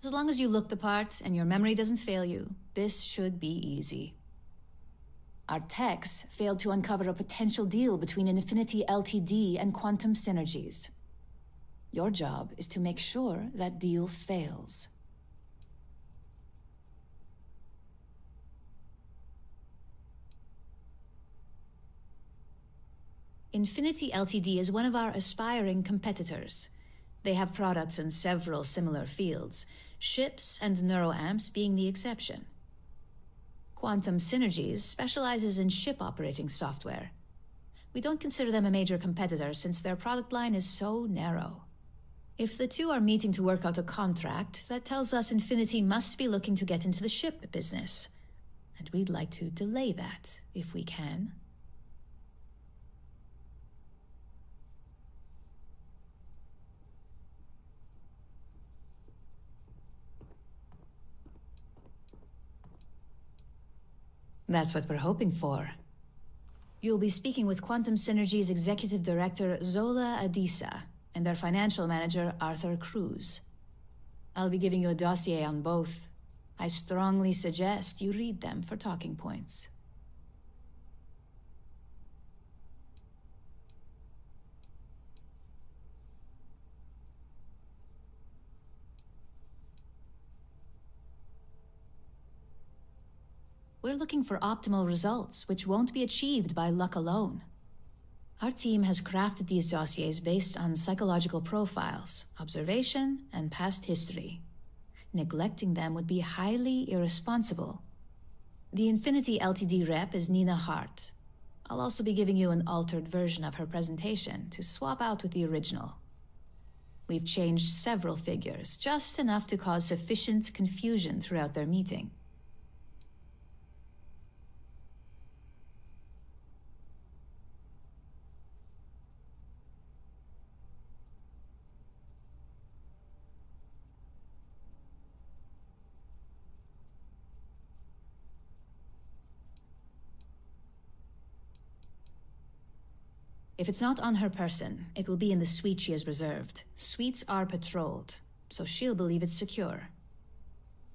As long as you look the part and your memory doesn't fail you, this should be easy. Our techs failed to uncover a potential deal between Infinity Ltd. And Quantum Synergies. Your job is to make sure that deal fails. Infinity Ltd. Is one of our aspiring competitors. They have products in several similar fields, ships and neuroamps being the exception. Quantum Synergies specializes in ship operating software. We don't consider them a major competitor since their product line is so narrow. If the two are meeting to work out a contract, that tells us Infinity must be looking to get into the ship business. And we'd like to delay that, if we can. That's what we're hoping for. You'll be speaking with Quantum Synergy's Executive Director, Zola Adisa, and their Financial Manager, Arthur Cruz. I'll be giving you a dossier on both. I strongly suggest you read them for talking points. We're looking for optimal results, which won't be achieved by luck alone. Our team has crafted these dossiers based on psychological profiles, observation, and past history. Neglecting them would be highly irresponsible. The Infinity Ltd. Rep is Nina Hart. I'll also be giving you an altered version of her presentation to swap out with the original. We've changed several figures, just enough to cause sufficient confusion throughout their meeting. If it's not on her person, it will be in the suite she has reserved. Suites are patrolled, so she'll believe it's secure.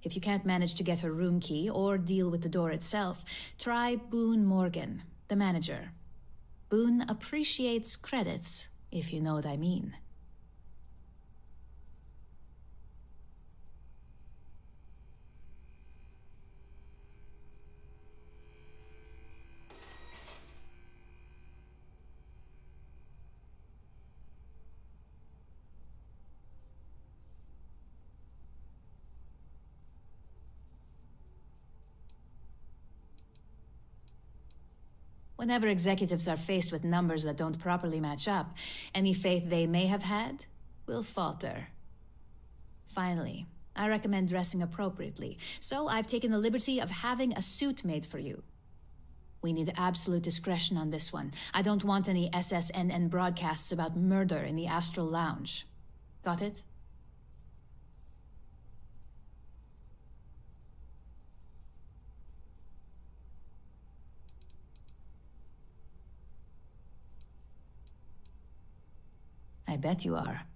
If you can't manage to get her room key or deal with the door itself, try Boone Morgan, the manager. Boone appreciates credits, if you know what I mean. Whenever executives are faced with numbers that don't properly match up, any faith they may have had will falter. Finally, I recommend dressing appropriately, so I've taken the liberty of having a suit made for you. We need absolute discretion on this one. I don't want any SSNN broadcasts about murder in the Astral Lounge. Got it? I bet you are.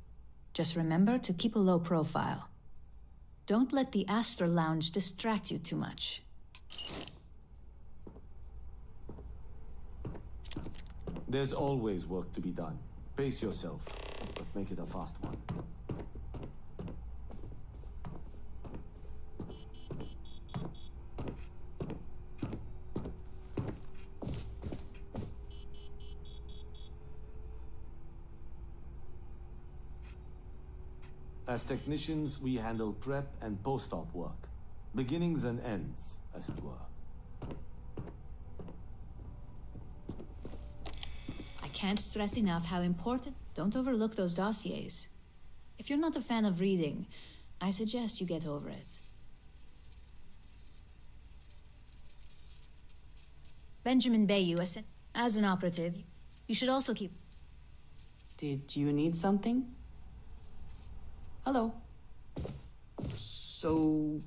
Just remember to keep a low profile. Don't let the Astra Lounge distract you too much.
There's always work to be done. Pace yourself, but make it a fast one. As technicians, we handle prep and post-op work. Beginnings and ends, as it were.
I can't stress enough how important. Don't overlook those dossiers. If you're not a fan of reading, I suggest you get over it. Benjamin Bayou, as an operative, you should also keep...
Did you need something? Hello. So...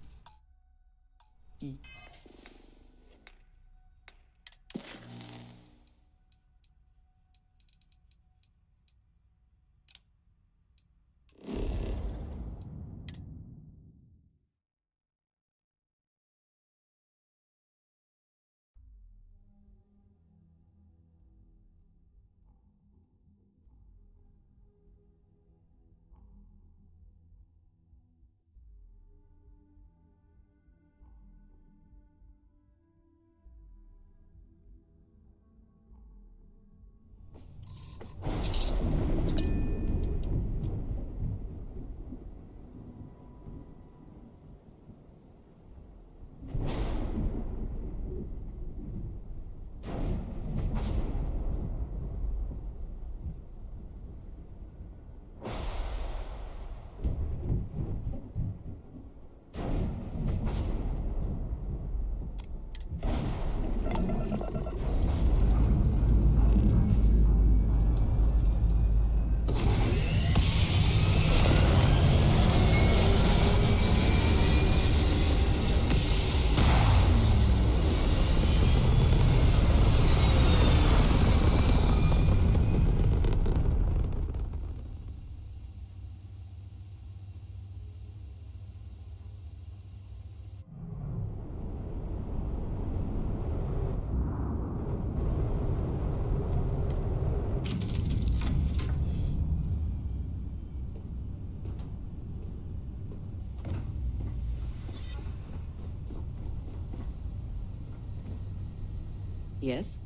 Yes?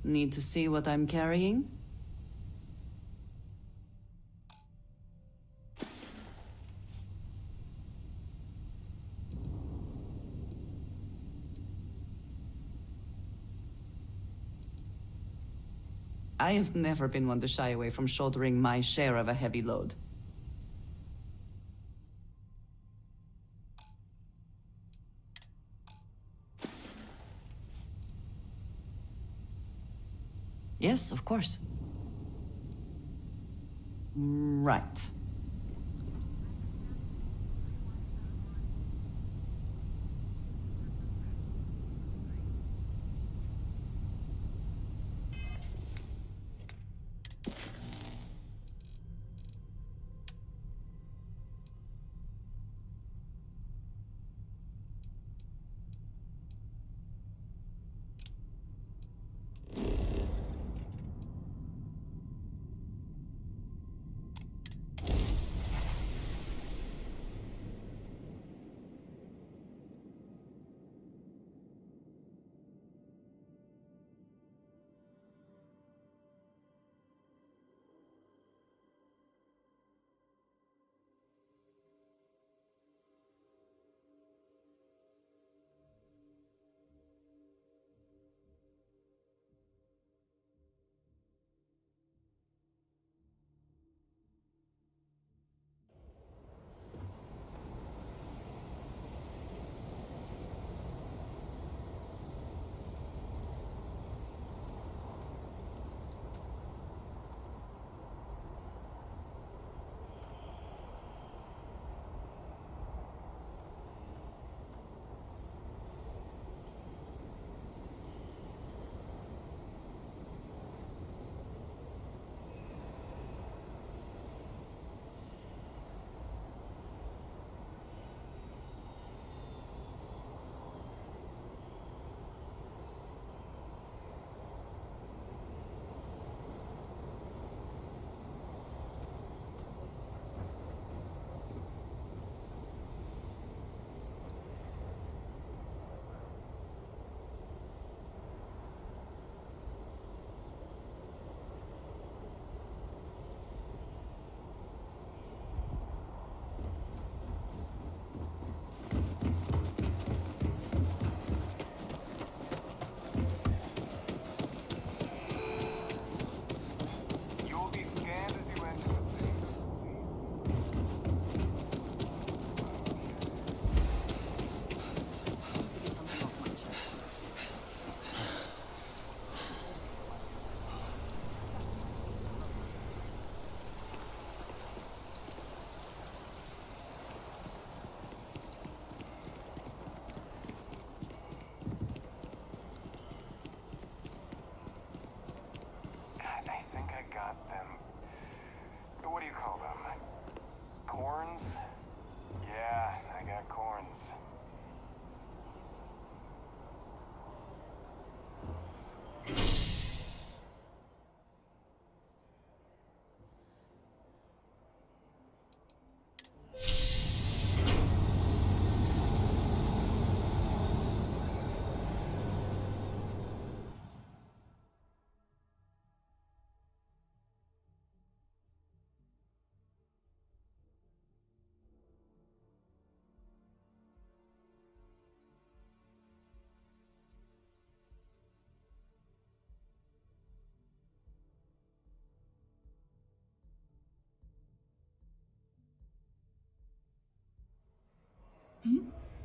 Need to see what I'm carrying? I have never been one to shy away from shouldering my share of a heavy load. Yes, of course. Right.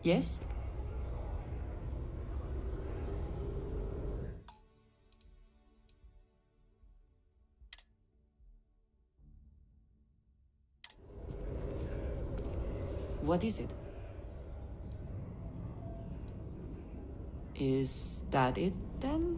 Yes? What is it? Is that it then?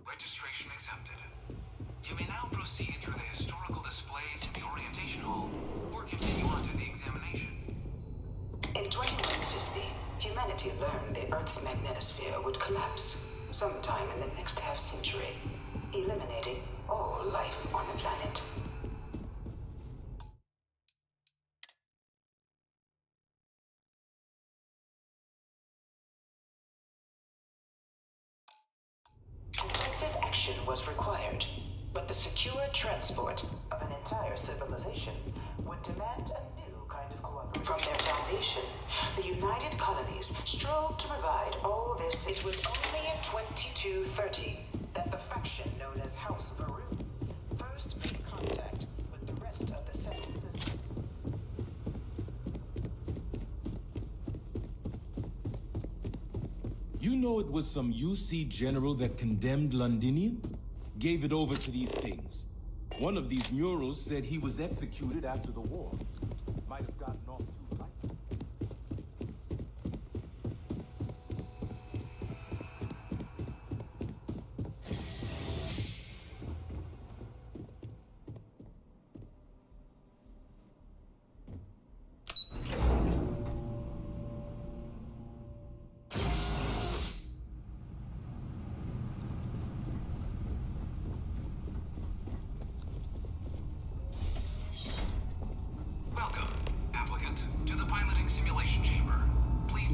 Registration accepted. You may now proceed through the historical displays in the orientation hall, or continue on to the examination.
In 2150, humanity learned the Earth's magnetosphere would collapse sometime in the next half-century, eliminating all life on the planet. Decisive action was required, but the secure transport of an entire civilization would demand a new kind of cooperation. From their foundation, the United Colonies strove to provide all this. It was only in 2230 that the faction known as House Varu first made contact with the rest of the settled systems.
You know it was some UC general that condemned Londinium? Gave it over to these things. One of these murals said he was executed after the war. Might have gotten off too light.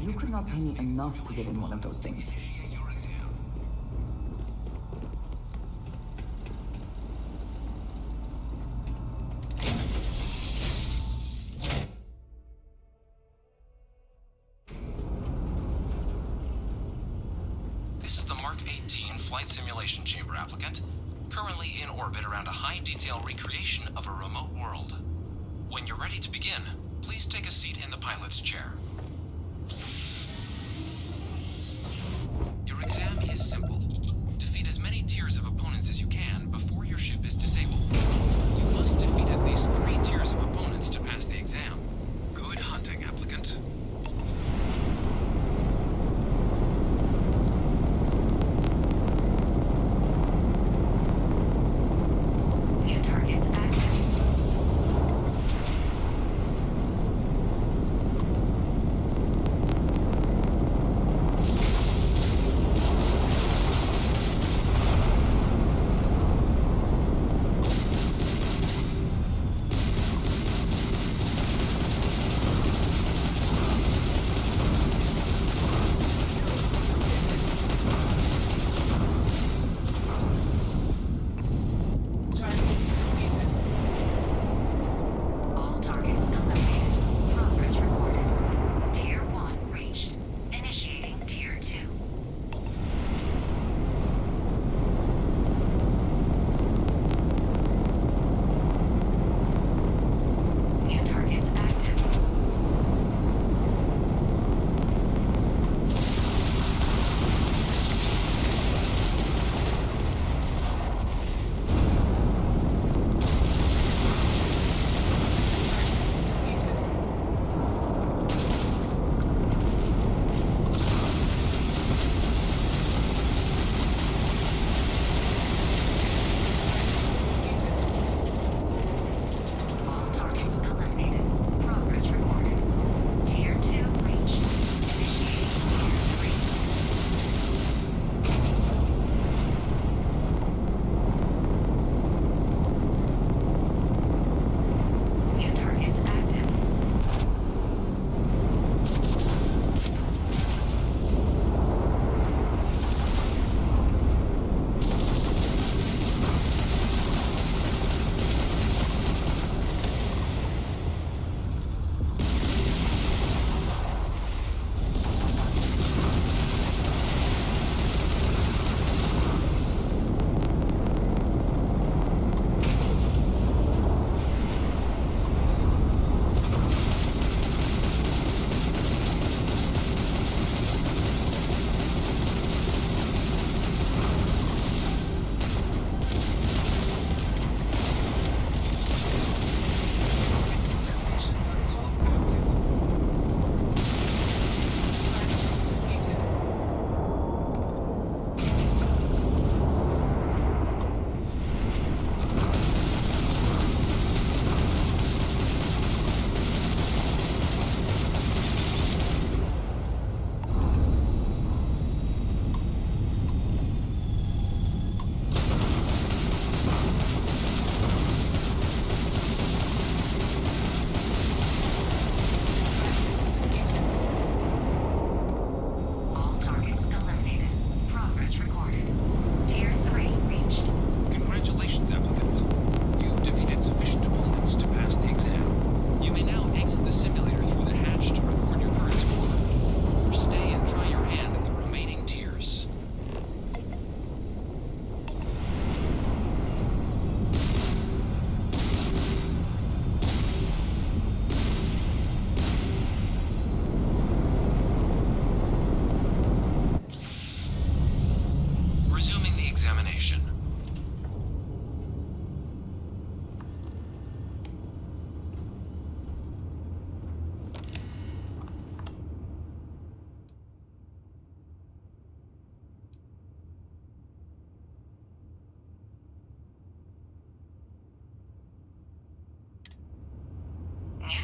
You could not pay me enough to get in one of those things.
This is the Mark 18 Flight Simulation Chamber applicant, currently in orbit around a high-detail recreation of a remote world. When you're ready to begin, please take a seat in the pilot's chair. Your exam is simple. Defeat as many tiers of opponents as you can before your ship is disabled. You must defeat at least 3 tiers of opponents to pass the exam. Good hunting, applicant.
New targets active.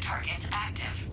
targets active.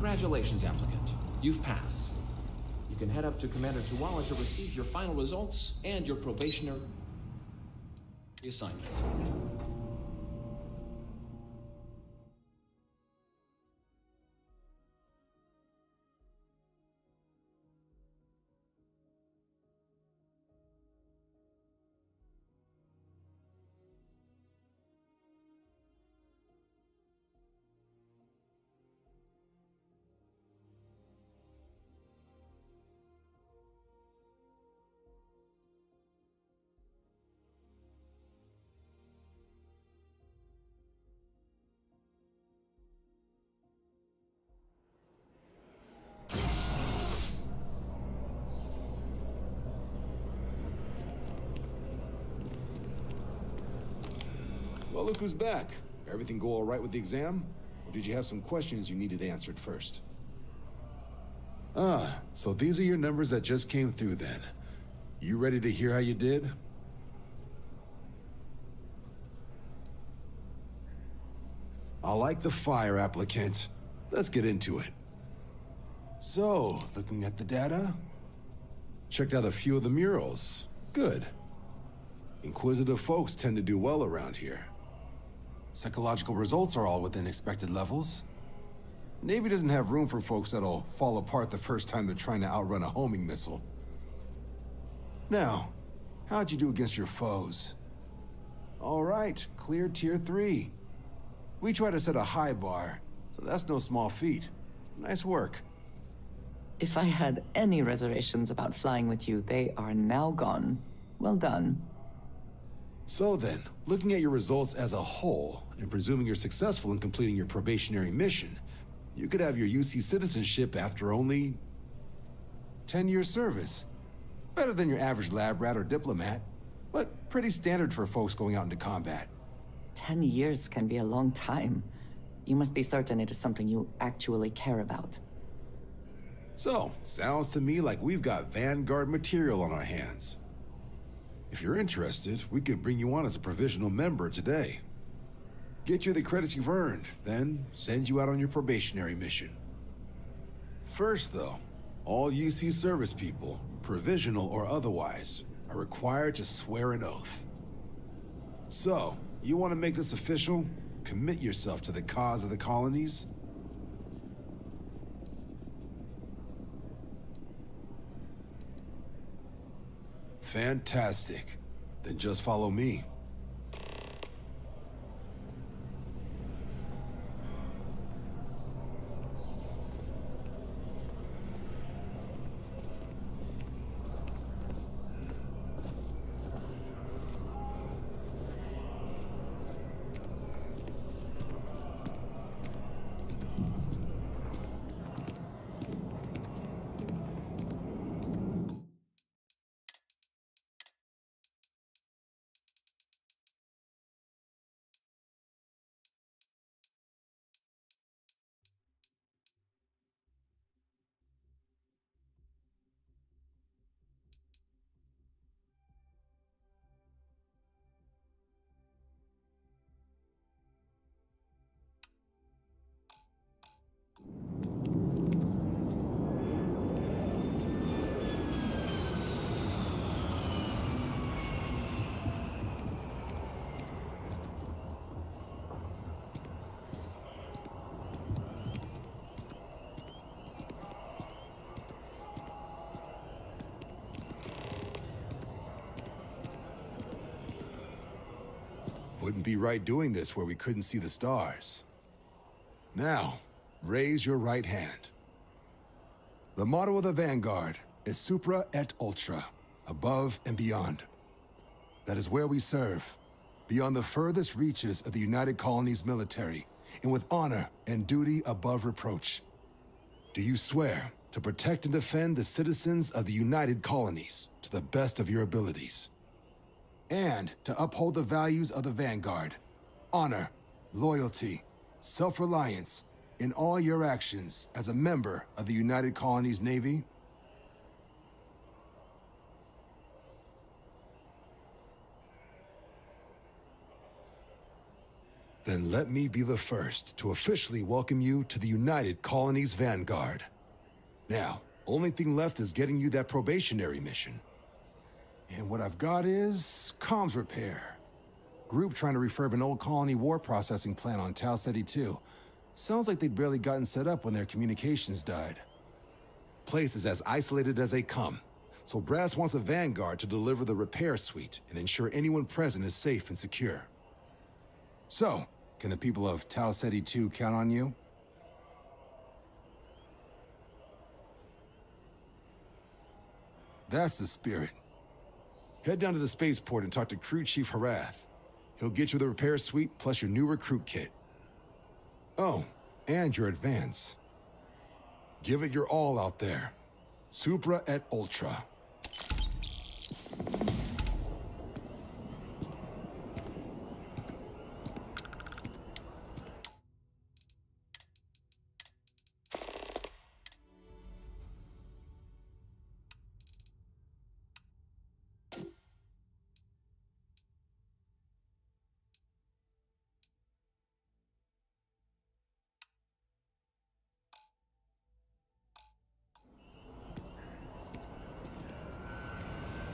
Congratulations, applicant. You've passed. You can head up to Commander Tuala to receive your final results and your probationary assignment.
Well, look who's back. Everything go all right with the exam? Or did you have some questions you needed answered first? Ah, so these are your numbers that just came through then. You ready to hear how you did? I like the fire, applicant. Let's get into it. So, looking at the data? Checked out a few of the murals. Good. Inquisitive folks tend to do well around here. Psychological results are all within expected levels. Navy doesn't have room for folks that'll fall apart the first time they're trying to outrun a homing missile. Now, how'd you do against your foes? All right, clear tier 3. We try to set a high bar, so that's no small feat. Nice work.
If I had any reservations about flying with you, they are now gone. Well done.
So then, looking at your results as a whole, and presuming you're successful in completing your probationary mission, you could have your UC citizenship after only 10 years service. Better than your average lab rat or diplomat, but pretty standard for folks going out into combat.
10 years can be a long time. You must be certain it is something you actually care about.
So, sounds to me like we've got Vanguard material on our hands. If you're interested, we could bring you on as a provisional member today. Get you the credits you've earned, then send you out on your probationary mission. First, though, all UC service people, provisional or otherwise, are required to swear an oath. So, you want to make this official? Commit yourself to the cause of the colonies? Fantastic. Then just follow me. Wouldn't be right doing this where we couldn't see the stars. Now, raise your right hand. The motto of the Vanguard is Supra et Ultra, above and beyond. That is where we serve, beyond the furthest reaches of the United Colonies military, and with honor and duty above reproach. Do you swear to protect and defend the citizens of the United Colonies to the best of your abilities? And to uphold the values of the Vanguard, honor, loyalty, self-reliance in all your actions as a member of the United Colonies Navy? Then let me be the first to officially welcome you to the United Colonies Vanguard. Now, only thing left is getting you that probationary mission. And what I've got is comms repair. Group trying to refurb an old colony war processing plant on Tau Ceti 2. Sounds like they'd barely gotten set up when their communications died. Place is as isolated as they come, so Brass wants a Vanguard to deliver the repair suite and ensure anyone present is safe and secure. So, can the people of Tau Ceti 2 count on you? That's the spirit. Head down to the spaceport and talk to Crew Chief Harath. He'll get you the repair suite plus your new recruit kit. Oh, and your advance. Give it your all out there. Supra et Ultra.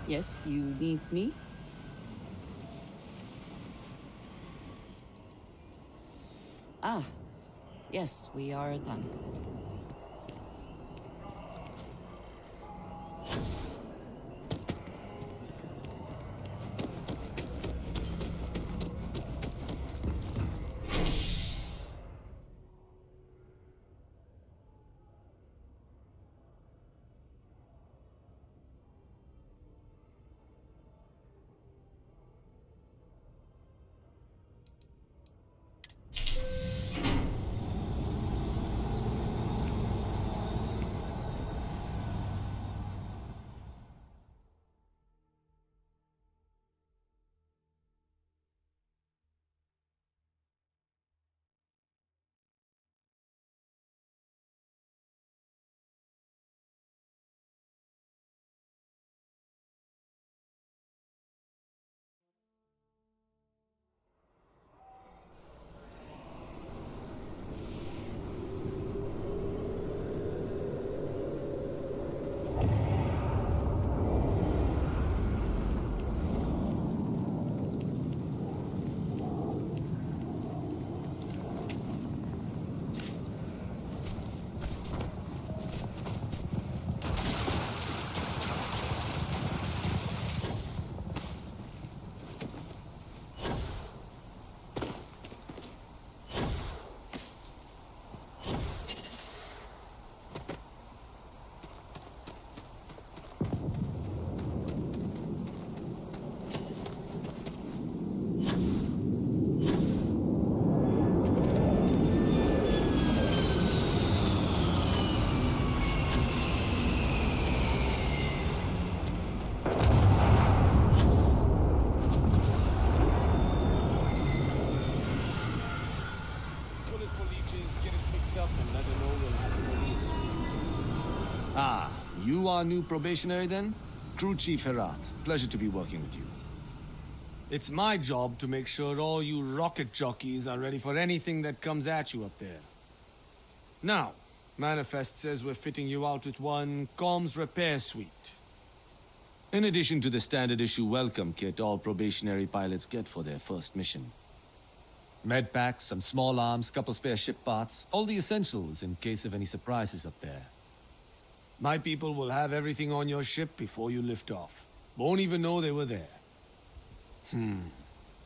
Yes, you need me? Ah, yes, we are done.
Please get it fixed up and let her know we'll have it ready as soon as we can.
Ah, you are new probationary then? Crew Chief Herat. Pleasure to be working with you.
It's my job to make sure all you rocket jockeys are ready for anything that comes at you up there. Now, Manifest says we're fitting you out with one comms repair suite.
In addition to the standard issue welcome kit all probationary pilots get for their first mission. Med packs, some small arms, couple spare ship parts, all the essentials in case of any surprises up there.
My people will have everything on your ship before you lift off. Won't even know they were there.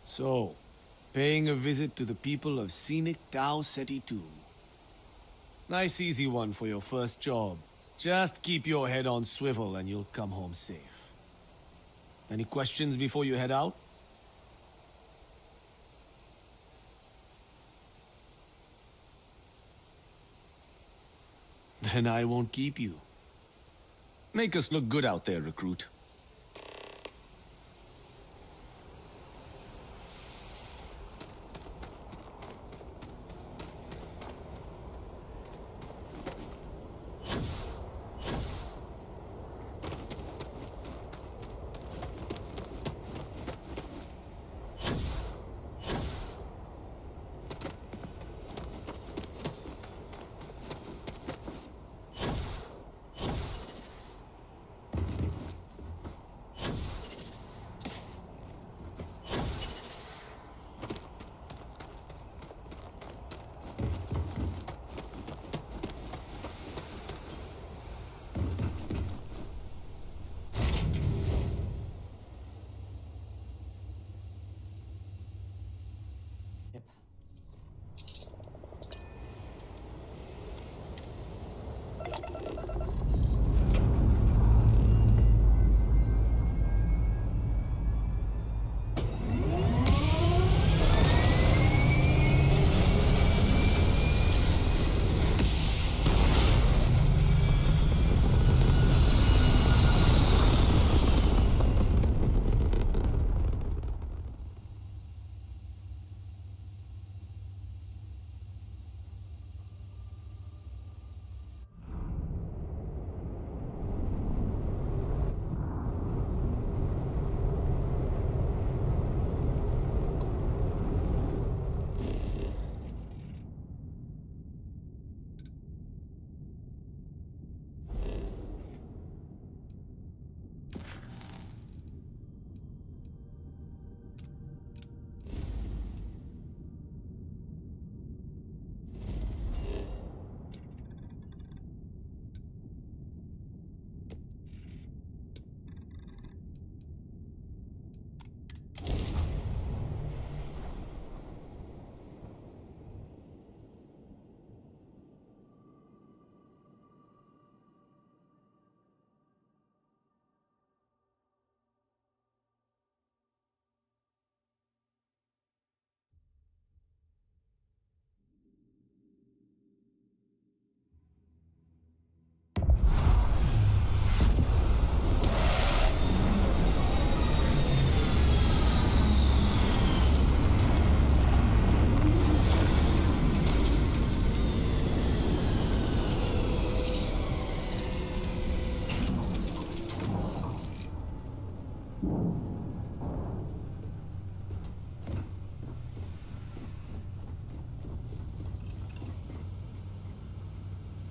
So, paying a visit to the people of scenic Tau Ceti 2. Nice easy one for your first job. Just keep your head on swivel and you'll come home safe. Any questions before you head out? Then I won't keep you.
Make us look good out there, recruit.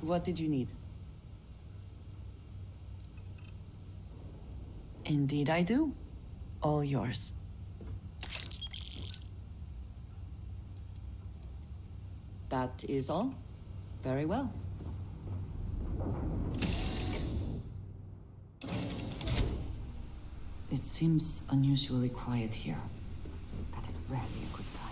What did you need? Indeed I do. All yours. That is all? Very well. It seems unusually quiet here. That is rarely a good sign.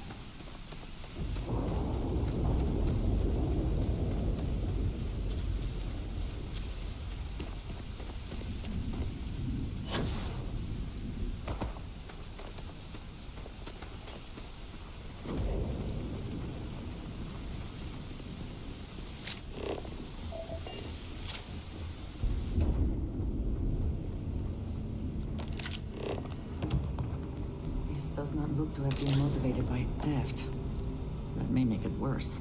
Does not look to have been motivated by theft. That may make it worse.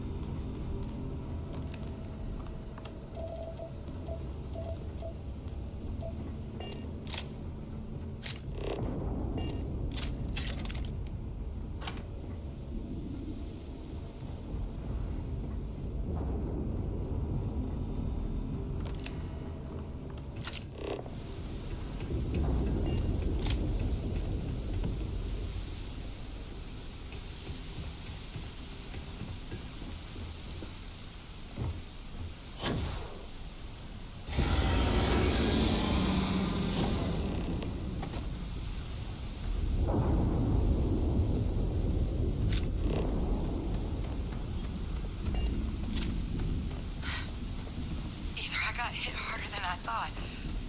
thought.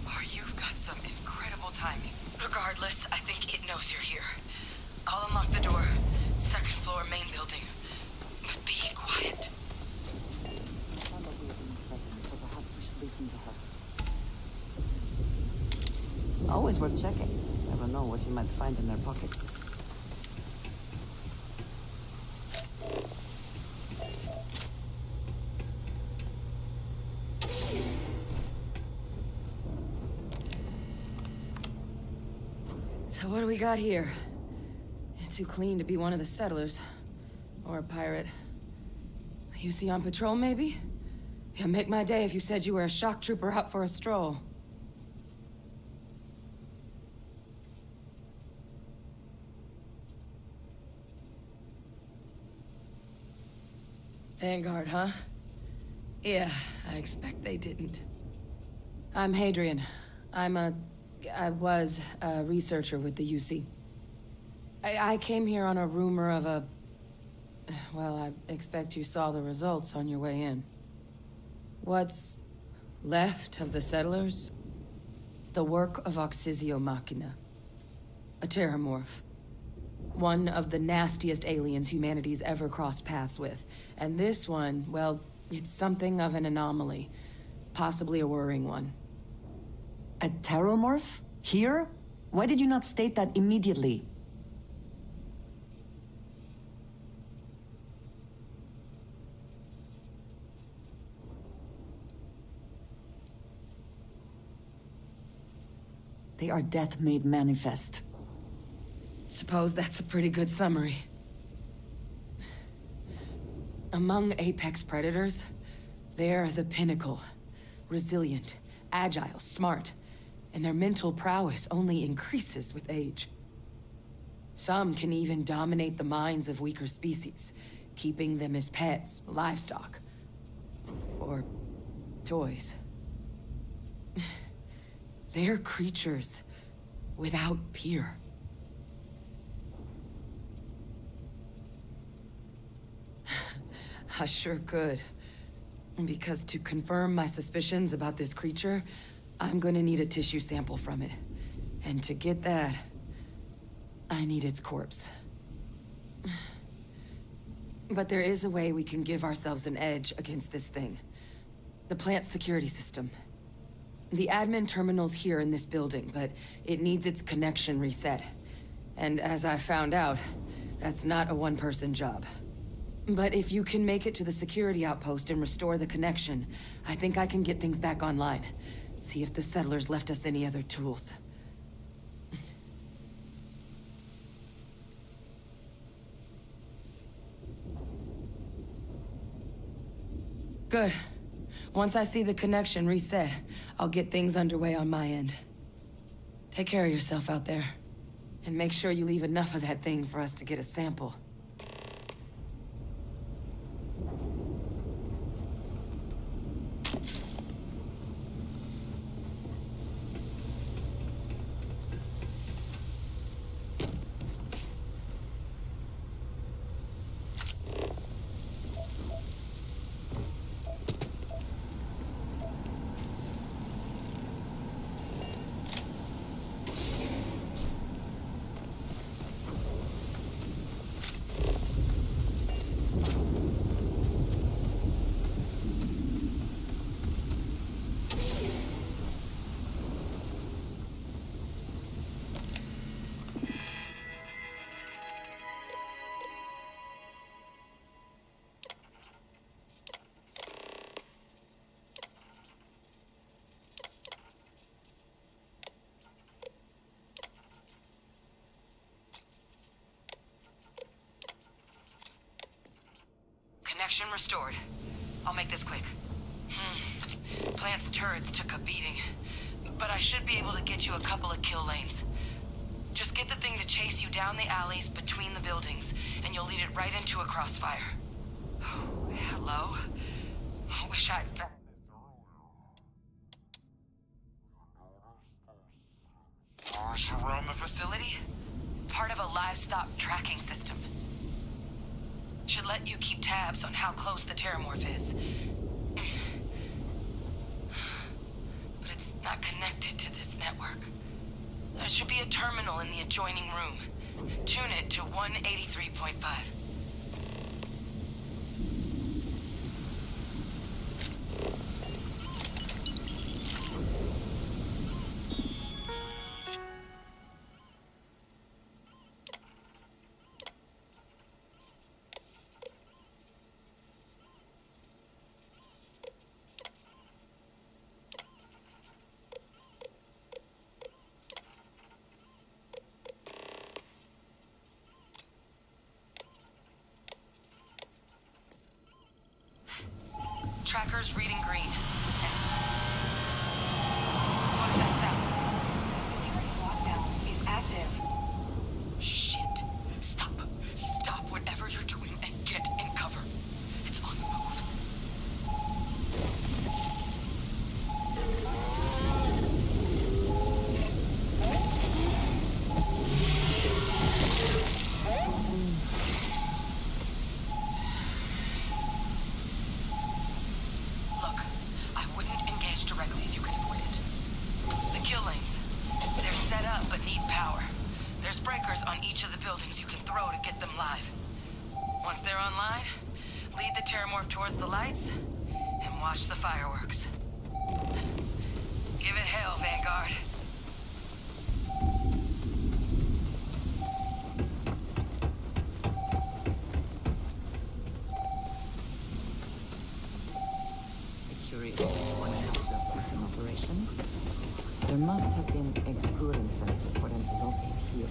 Or you've got some incredible timing. Regardless, I think it knows you're here. I'll unlock the door. Second floor, main building. But be quiet.
So perhaps we should listen to her. Always worth checking. Never know what you might find in their pockets.
So what do we got here? It's too clean to be one of the settlers. Or a pirate. You see on patrol, maybe? Yeah, make my day if you said you were a shock trooper out for a stroll. Vanguard, huh? Yeah, I expect they didn't. I'm Hadrian. I was a researcher with the UC. I came here on a rumor of a... Well, I expect you saw the results on your way in. What's left of the settlers? The work of Oxysio Machina. A terramorph. One of the nastiest aliens humanity's ever crossed paths with. And this one, well, it's something of an anomaly. Possibly a worrying one.
A terramorph? Here? Why did you not state that immediately? They are death made manifest.
Suppose that's a pretty good summary. Among apex predators, they're the pinnacle. Resilient, agile, smart, and their mental prowess only increases with age. Some can even dominate the minds of weaker species, keeping them as pets, livestock, or toys. They're creatures without peer. I sure could. Because to confirm my suspicions about this creature, I'm gonna need a tissue sample from it. And to get that, I need its corpse. But there is a way we can give ourselves an edge against this thing. The plant's security system. The admin terminal's here in this building, but it needs its connection reset. And as I found out, that's not a one-person job. But if you can make it to the security outpost and restore the connection, I think I can get things back online. See if the settlers left us any other tools. Good. Once I see the connection reset, I'll get things underway on my end. Take care of yourself out there. And make sure you leave enough of that thing for us to get a sample. Connection restored. I'll make this quick. Plant's turrets took a beating, but I should be able to get you a couple of kill lanes. Just get the thing to chase you down the alleys between the buildings, and you'll lead it right into a crossfire. Oh, hello? Wish I'd found this. Around the facility? Part of a livestock tracking system. Should let you keep tabs on how close the terramorph is. But it's
not connected to this network. There should be a terminal in the adjoining room. Tune it to 183.5. Tracker's reading green. What's that sound?
Lockdown is active.
Shit. Stop. Stop whatever you're doing and get in cover. It's on the move. Look, I wouldn't engage directly if you can avoid it. The kill lanes. They're set up but need power. There's breakers on each of the buildings you can throw to get them live. Once they're online, lead the Terramorph towards the lights and watch the fireworks. Give it hell, Vanguard.
Curious when I have the second operation. There must have been a good incentive for them to locate here.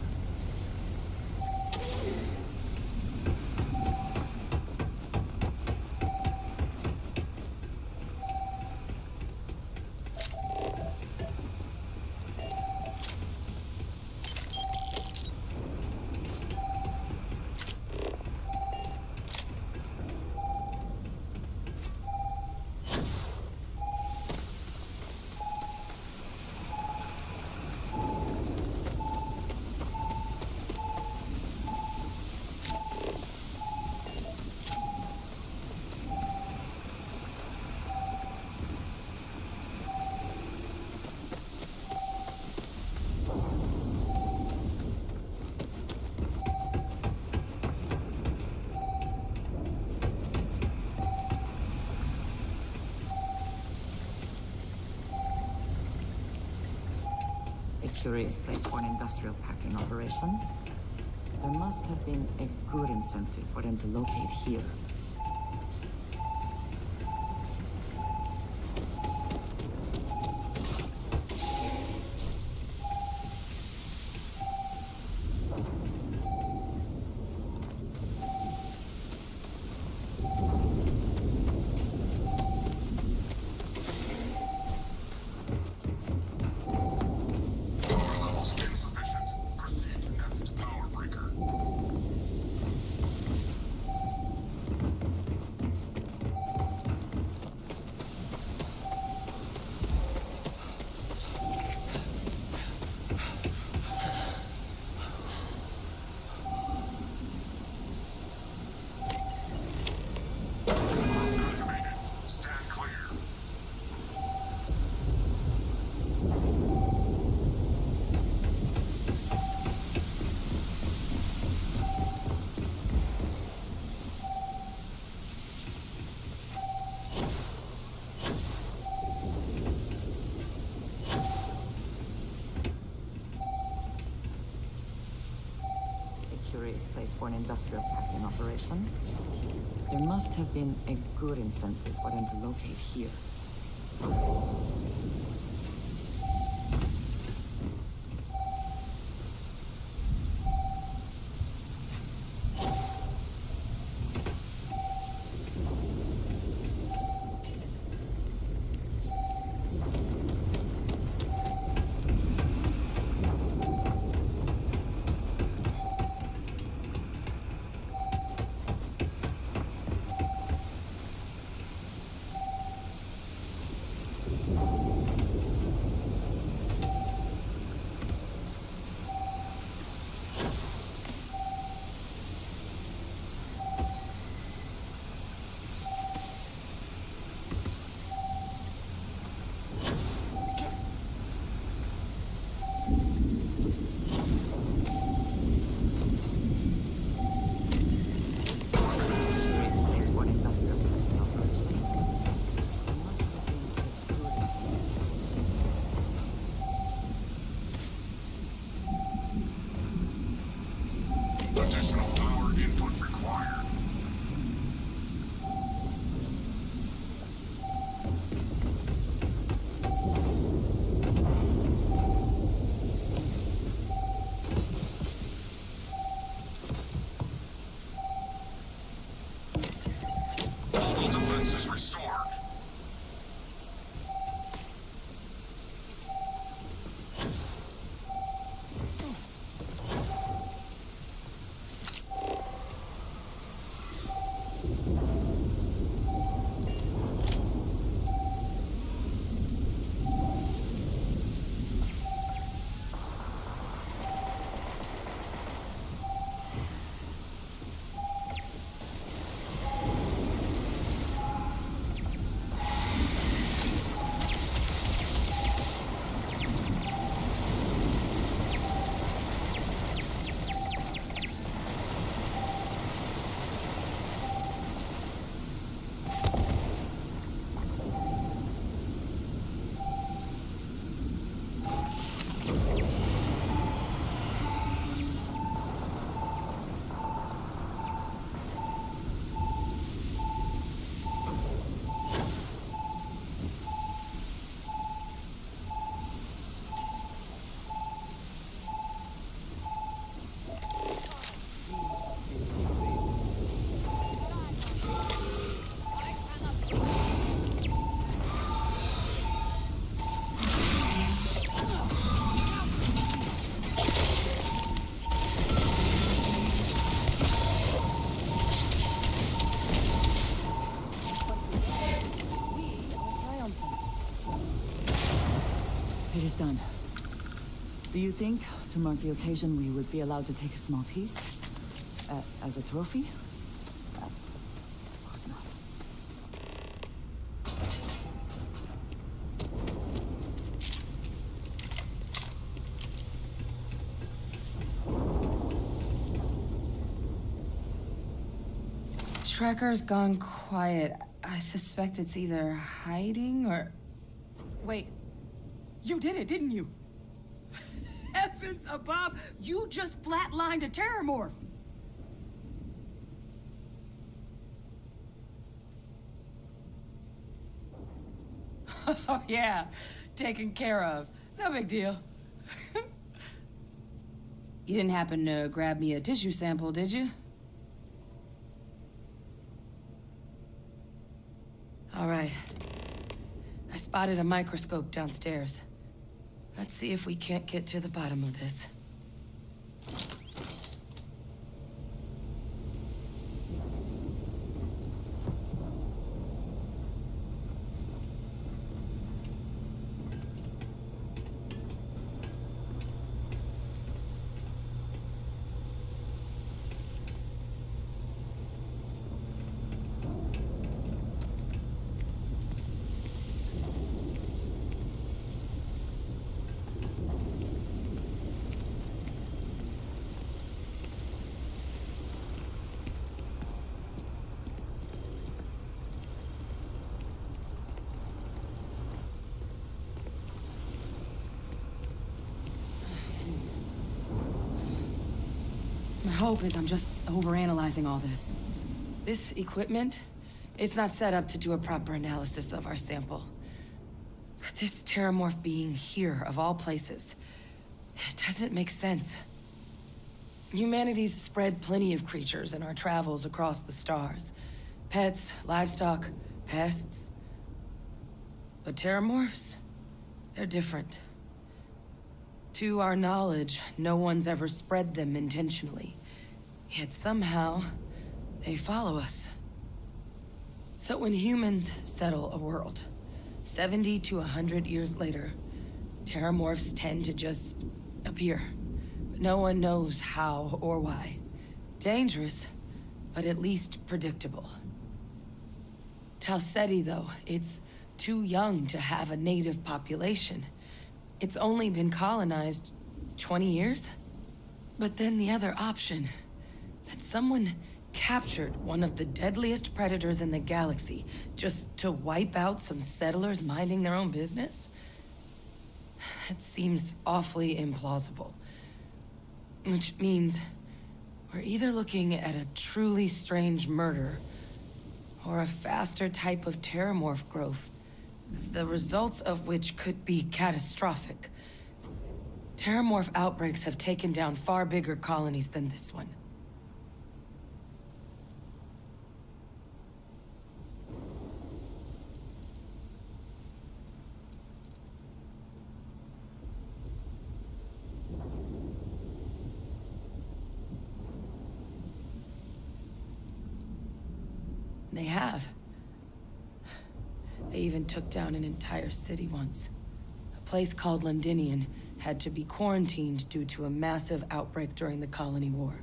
A curious place for an industrial packing operation. There must have been a good incentive for them to locate here. Curious place for an industrial packing operation. There must have been a good incentive for them to locate here. It is done. Do you think, to mark the occasion, we would be allowed to take a small piece? As a trophy? I suppose not.
Trekker's gone quiet. I suspect it's either hiding or... Wait. You did it, didn't you? Heavens above! You just flatlined a terramorph! Oh yeah, taken care of. No big deal. You didn't happen to grab me a tissue sample, did you? All right. I spotted a microscope downstairs. Let's see if we can't get to the bottom of this. My hope is I'm just overanalyzing all this. This equipment, it's not set up to do a proper analysis of our sample. But this terramorph being here, of all places, it doesn't make sense. Humanity's spread plenty of creatures in our travels across the stars. Pets, livestock, pests. But terramorphs, they're different. To our knowledge, no one's ever spread them intentionally. Yet somehow, they follow us. So when humans settle a world, 70 to 100 years later, terramorphs tend to just appear. But no one knows how or why. Dangerous, but at least predictable. Tau Ceti, though, it's too young to have a native population. It's only been colonized 20 years? But then the other option, that someone captured one of the deadliest predators in the galaxy just to wipe out some settlers minding their own business? That seems awfully implausible. Which means we're either looking at a truly strange murder or a faster type of terramorph growth, the results of which could be catastrophic. Terramorph outbreaks have taken down far bigger colonies than this one. They have. They even took down an entire city once. A place called Londinium had to be quarantined due to a massive outbreak during the Colony War.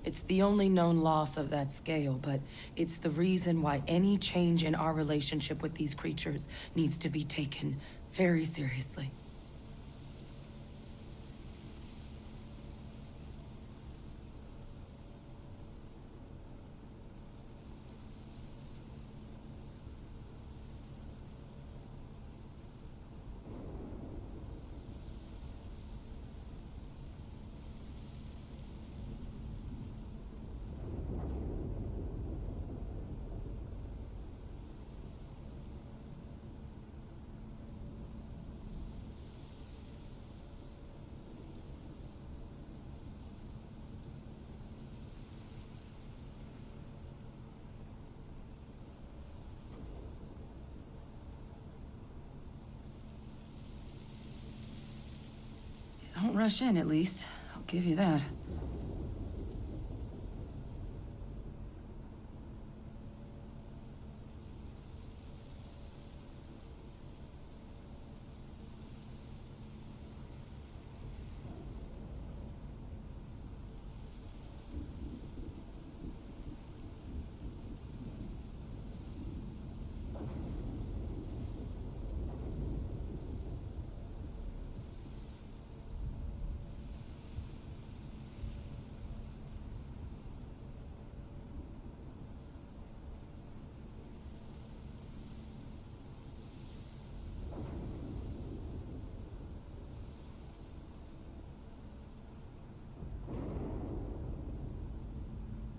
It's the only known loss of that scale, but it's the reason why any change in our relationship with these creatures needs to be taken very seriously. Don't rush in, at least. I'll give you that.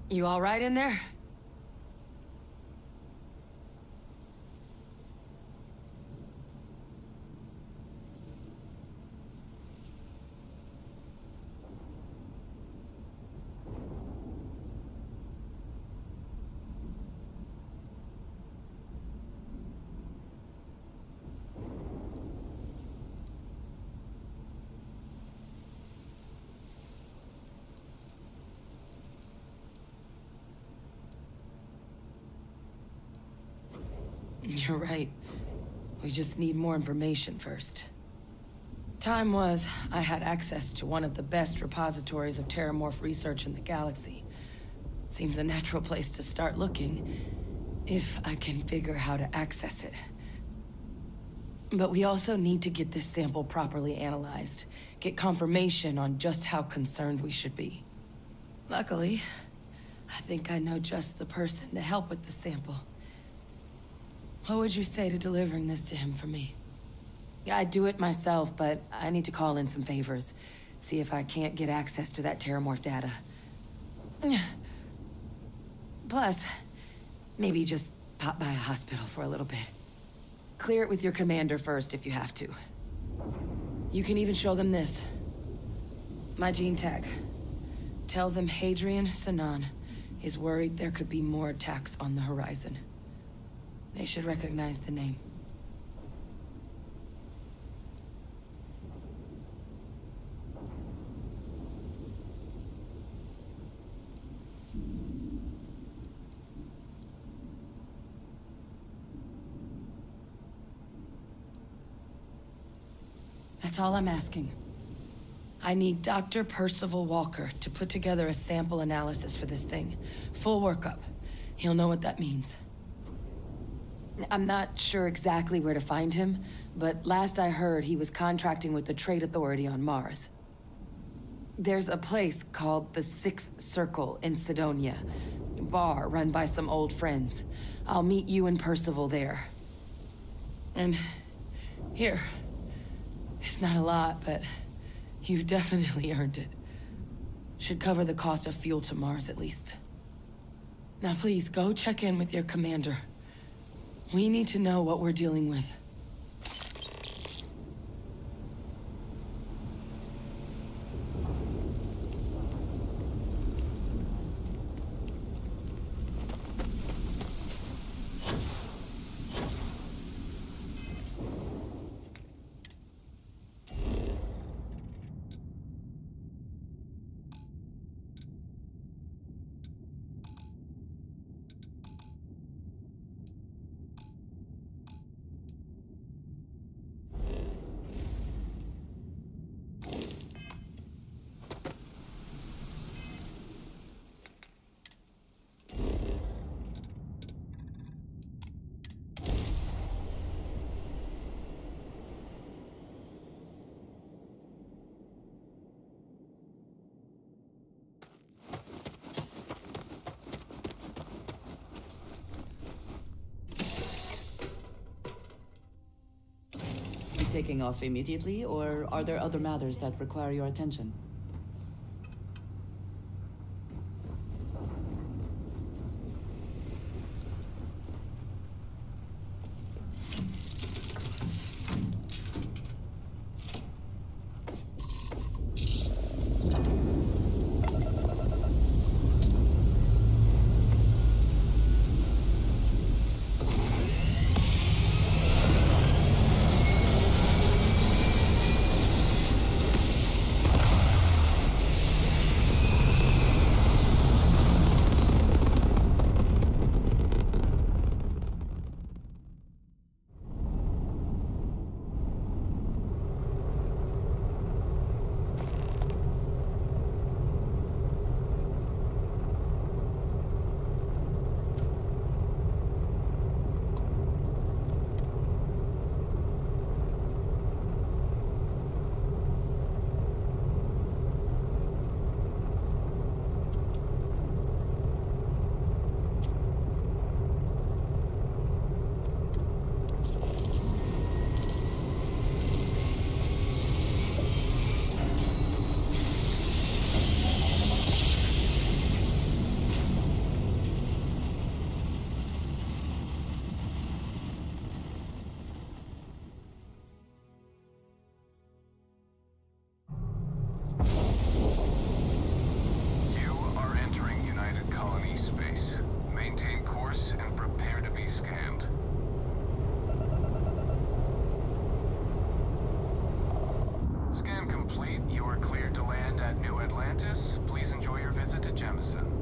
You all right in there? You're right. We just need more information first. Time was, I had access to one of the best repositories of terramorph research in the galaxy. Seems a natural place to start looking, if I can figure how to access it. But we also need to get this sample properly analyzed, get confirmation on just how concerned we should be. Luckily, I think I know just the person to help with the sample. What would you say to delivering this to him for me? Yeah, I'd do it myself, but I need to call in some favors. See if I can't get access to that terramorph data. Plus, maybe just pop by a hospital for a little bit. Clear it with your commander first if you have to. You can even show them this. My gene tag. Tell them Hadrian Sanan is worried there could be more attacks on the horizon. They should recognize the name. That's all I'm asking. I need Dr. Percival Walker to put together a sample analysis for this thing. Full workup. He'll know what that means. I'm not sure exactly where to find him, but last I heard he was contracting with the Trade Authority on Mars. There's a place called the Sixth Circle in Sidonia. A bar run by some old friends. I'll meet you and Percival there. And here. It's not a lot, but you've definitely earned it. Should cover the cost of fuel to Mars at least. Now please, go check in with your commander. We need to know what we're dealing with.
Taking off immediately, or are there other matters that require your attention?
are cleared to land at New Atlantis. Please enjoy your visit to Jemison.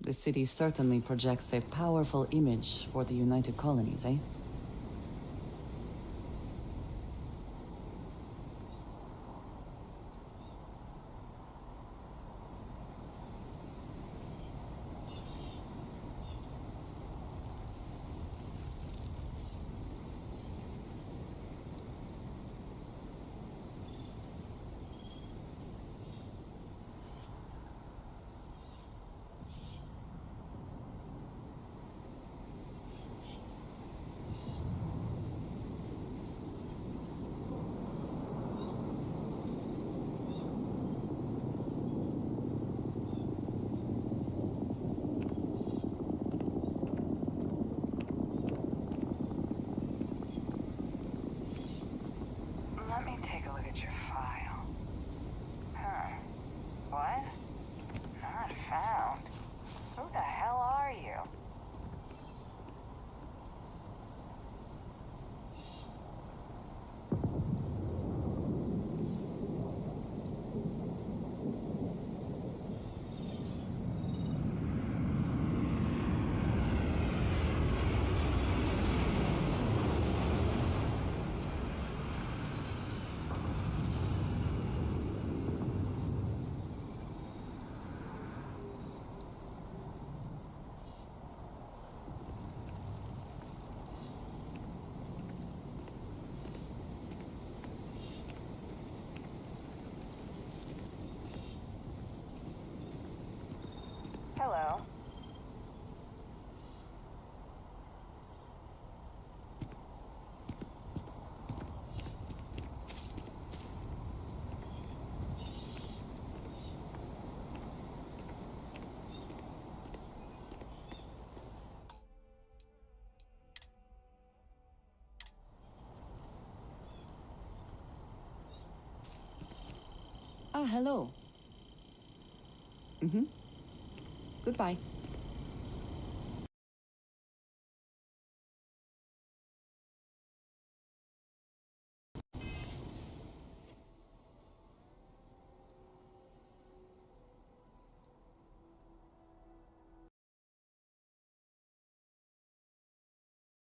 The city certainly projects a powerful image for the United Colonies, eh? hello. Mm-hmm. Goodbye.